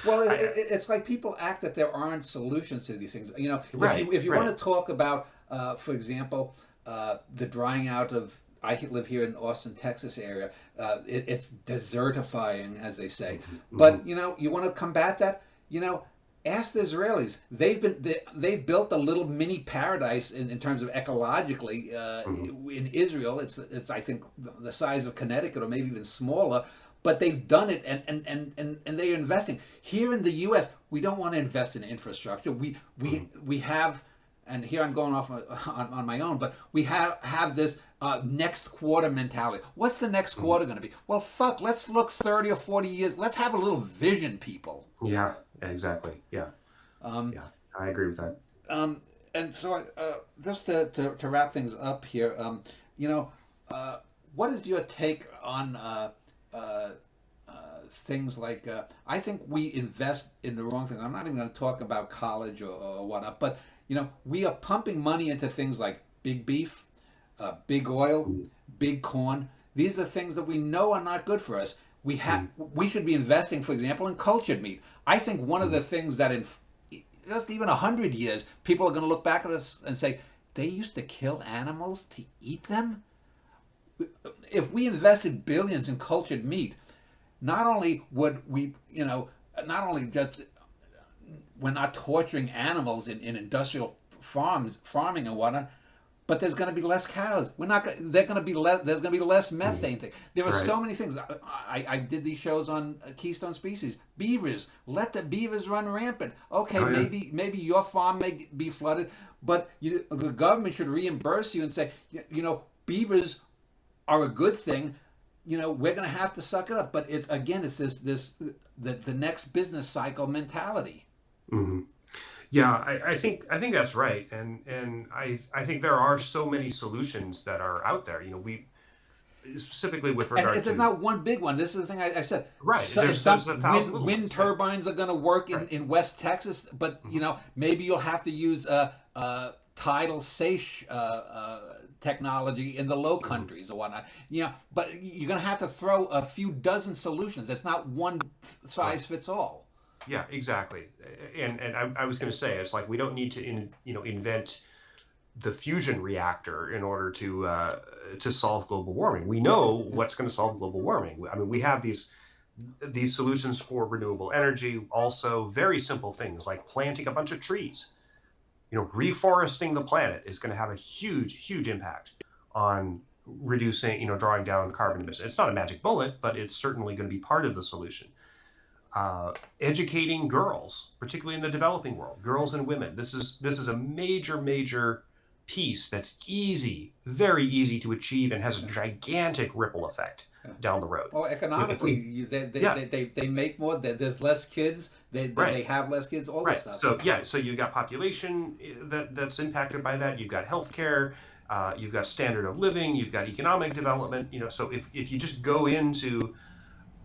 Well, it's like people act that there aren't solutions to these things. If you want to talk about, for example, the drying out of, I live here in Austin, Texas area. It's desertifying, as they say. But you want to combat that. Ask the Israelis. They've built a little mini paradise in terms of ecologically in Israel. It's I think the size of Connecticut or maybe even smaller. But they've done it and they're investing. Here in the U.S., we don't want to invest in infrastructure. We have, and here I'm going off on my own, but we have this next quarter mentality. What's the next quarter going to be? Well, let's look 30 or 40 years. Let's have a little vision, people. Yeah, exactly. Yeah. Yeah, I agree with that. And so just to wrap things up here, what is your take on things like, I think we invest in the wrong things. I'm not even going to talk about college or whatnot, but we are pumping money into things like big beef, big oil, big corn. These are things that we know are not good for us. We should be investing, for example, in cultured meat. I think one of the things that in just even 100 years, people are going to look back at us and say, they used to kill animals to eat them? If we invested billions in cultured meat, not only would we, we're not torturing animals in industrial farming and whatnot, but there's going to be less cows. There's going to be less methane. There are so many things. I did these shows on keystone species, beavers. Let the beavers run rampant. Okay, maybe your farm may be flooded, but the government should reimburse you and say, beavers are a good thing. We're going to have to suck it up. But it's the next business cycle mentality. Mm-hmm. Yeah, I think that's right, and I think there are so many solutions that are out there. We specifically with regard and there's not one big one. This is the thing I said. Right, there's 1,000 wind turbines are going to work in West Texas, but maybe you'll have to use tidal sash technology in the Low Countries or whatnot. But you're going to have to throw a few dozen solutions. It's not one size fits all. Yeah, exactly. And I was going to say, it's like we don't need to invent the fusion reactor in order to solve global warming. We know what's going to solve global warming. I mean, we have these solutions for renewable energy. Also, very simple things like planting a bunch of trees. Reforesting the planet is going to have a huge impact on reducing, drawing down carbon emissions. It's not a magic bullet, but it's certainly going to be part of the solution. Educating girls, particularly in the developing world, girls and women. This is a major piece that's very easy to achieve, and has a gigantic ripple effect down the road. Well, economically, they make more. There's less kids. They have less kids. All this stuff. So you've got population that's impacted by that. You've got healthcare. You've got standard of living. You've got economic development. So if you just go into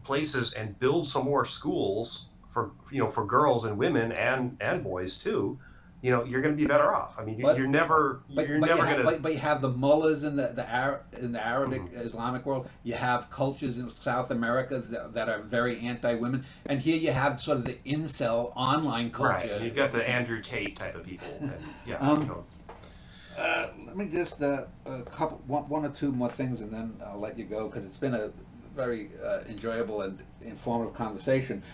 places and build some more schools for girls and women and boys too, you're going to be better off. I mean, you're never going to. But you have the mullahs in the Arabic Islamic world. You have cultures in South America that are very anti-women, and here you have sort of the incel online culture. Right. You've got the Andrew Tate type of people. And, let me just one or two more things, and then I'll let you go, because it's been a very enjoyable and informative conversation.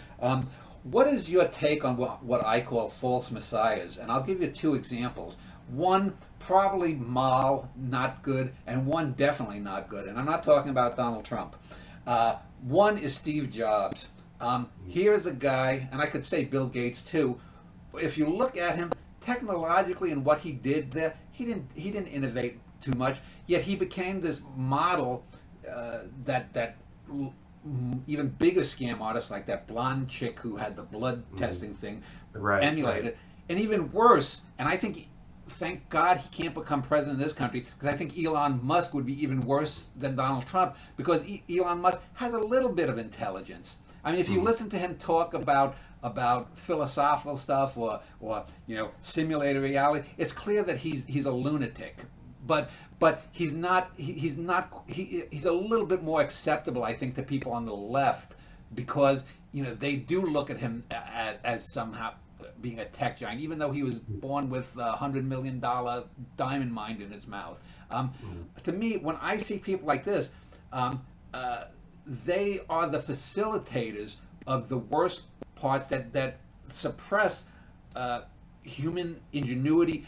What is your take on what I call false messiahs? And I'll give you two examples. One, probably not good, and one definitely not good. And I'm not talking about Donald Trump. One is Steve Jobs. Here's a guy, and I could say Bill Gates too. If you look at him technologically and what he did there, he didn't innovate too much. Yet he became this model that even bigger scam artists like that blonde chick who had the blood testing thing emulated. And even worse, and I think, thank God he can't become president of this country, because I think Elon Musk would be even worse than Donald Trump, because Elon Musk has a little bit of intelligence. I mean, if you listen to him talk about philosophical stuff or simulated reality, it's clear that he's a lunatic. But he's not. He's a little bit more acceptable, I think, to people on the left, because they do look at him as somehow being a tech giant, even though he was born with a $100 million diamond mine in his mouth. To me, when I see people like this, they are the facilitators of the worst parts that suppress human ingenuity,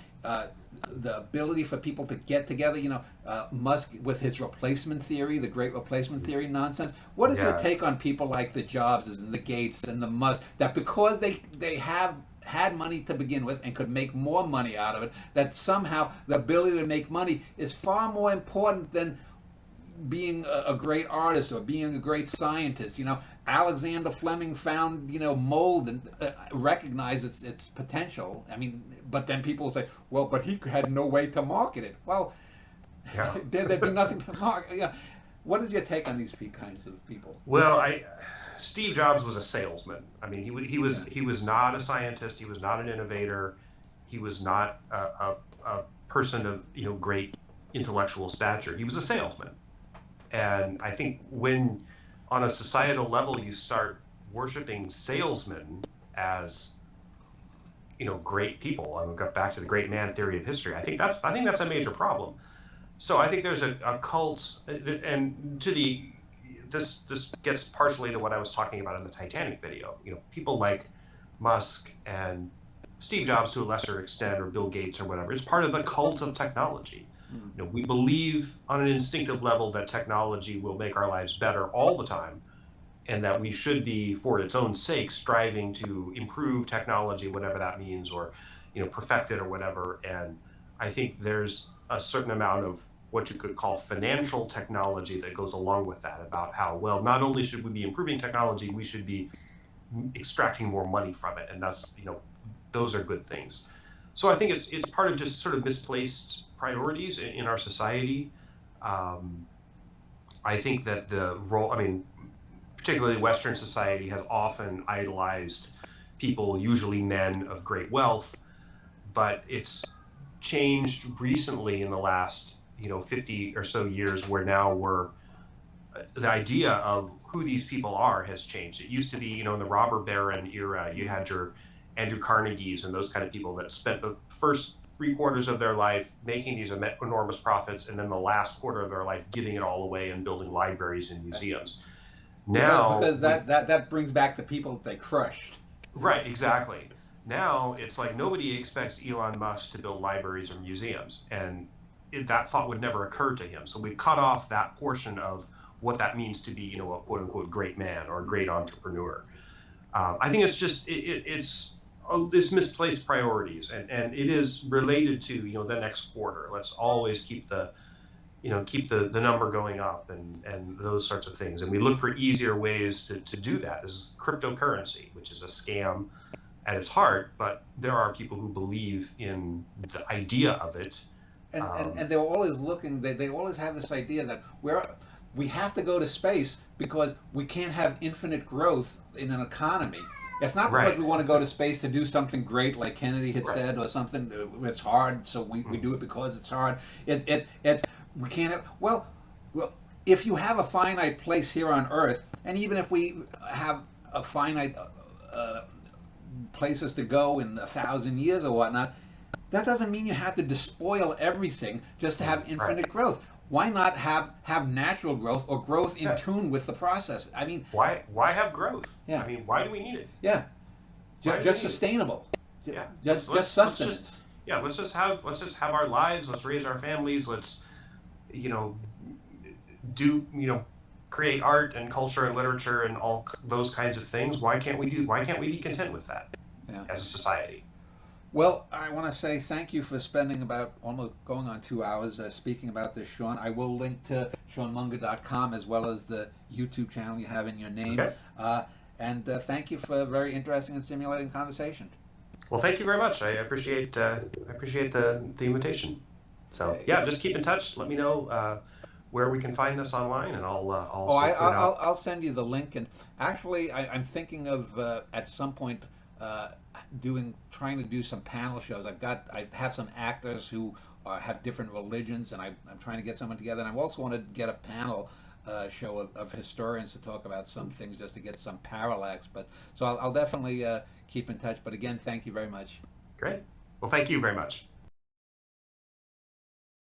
the ability for people to get together. Musk with his replacement theory, the great replacement theory nonsense. What is your take on people like the Jobses and the Gates and the Musk, that because they have had money to begin with and could make more money out of it, that somehow the ability to make money is far more important than being a great artist or being a great scientist? Alexander Fleming found mold and recognized its potential. I mean, but then people will say, well, but he had no way to market it. Well, there'd be nothing to market. What is your take on these kinds of people? Well, Steve Jobs was a salesman. I mean, he was not a scientist. He was not an innovator. He was not a person of great intellectual stature. He was a salesman. And I think when, on a societal level, you start worshiping salesmen as, great people, and we'll get back to the great man theory of history, I think that's a major problem. So I think there's a cult, and this gets partially to what I was talking about in the Titanic video. People like Musk and Steve Jobs to a lesser extent, or Bill Gates or whatever. It's part of the cult of technology. We believe on an instinctive level that technology will make our lives better all the time, and that we should be, for its own sake, striving to improve technology, whatever that means, or perfect it or whatever. And I think there's a certain amount of what you could call financial technology that goes along with that, about how, well, not only should we be improving technology, we should be extracting more money from it, and that's those are good things. So I think it's part of just sort of misplaced priorities in our society. I think that the role, particularly Western society, has often idolized people, usually men of great wealth, but it's changed recently in the last 50 or so years, where now the idea of who these people are has changed. It used to be, in the robber baron era, you had your Andrew Carnegie's and those kind of people that spent the first 3/4 of their life making these enormous profits, and then the last quarter of their life giving it all away and building libraries and museums. Now, because that brings back the people that they crushed. right, exactly. Now it's like nobody expects Elon Musk to build libraries or museums, and that thought would never occur to him. So we've cut off that portion of what that means to be, you know, a quote unquote great man or a great entrepreneur. I think it's just it's misplaced priorities, and it is related to, you know, the next quarter. Let's always keep the the number going up and those sorts of things. And we look for easier ways to do that. This is cryptocurrency, which is a scam at its heart, but there are people who believe in the idea of it. And they're always looking, they always have this idea that we have to go to space because we can't have infinite growth in an economy. It's not because Right. we want to go to space to do something great, like Kennedy had Right. said, or something. It's hard, so we do it because it's hard. It's we can't have, well, if you have a finite place here on Earth, and even if we have a finite places to go in 1,000 years or whatnot, that doesn't mean you have to despoil everything just to have infinite growth. Why not have natural growth or growth in tune with the process? I mean, Why have growth? Yeah. I mean, why do we need it? yeah, Why do we just need it? sustainable. Yeah. Just Let's sustenance. let's just have our lives. Let's raise our families. Let's, you know, create art and culture and literature and all those kinds of things. Why can't we be content with that as a society? Well, I want to say thank you for spending about almost going on 2 hours speaking about this, Sean. I will link to SeanMunger.com as well as the YouTube channel you have in your name. Okay. And thank you for a very interesting and stimulating conversation. Well, thank you very much. I appreciate the invitation. So Okay. yeah, just keep in touch. Let me know where we can find this online, and I'll Oh, put it out. I'll send you the link. And actually, I'm thinking of at some point trying to do some panel shows. I have some actors who have different religions, and I'm trying to get someone together. And I also want to get a panel show of historians to talk about some things, just to get some parallax. But so I'll definitely keep in touch. But again, thank you very much. Great. Well, thank you very much.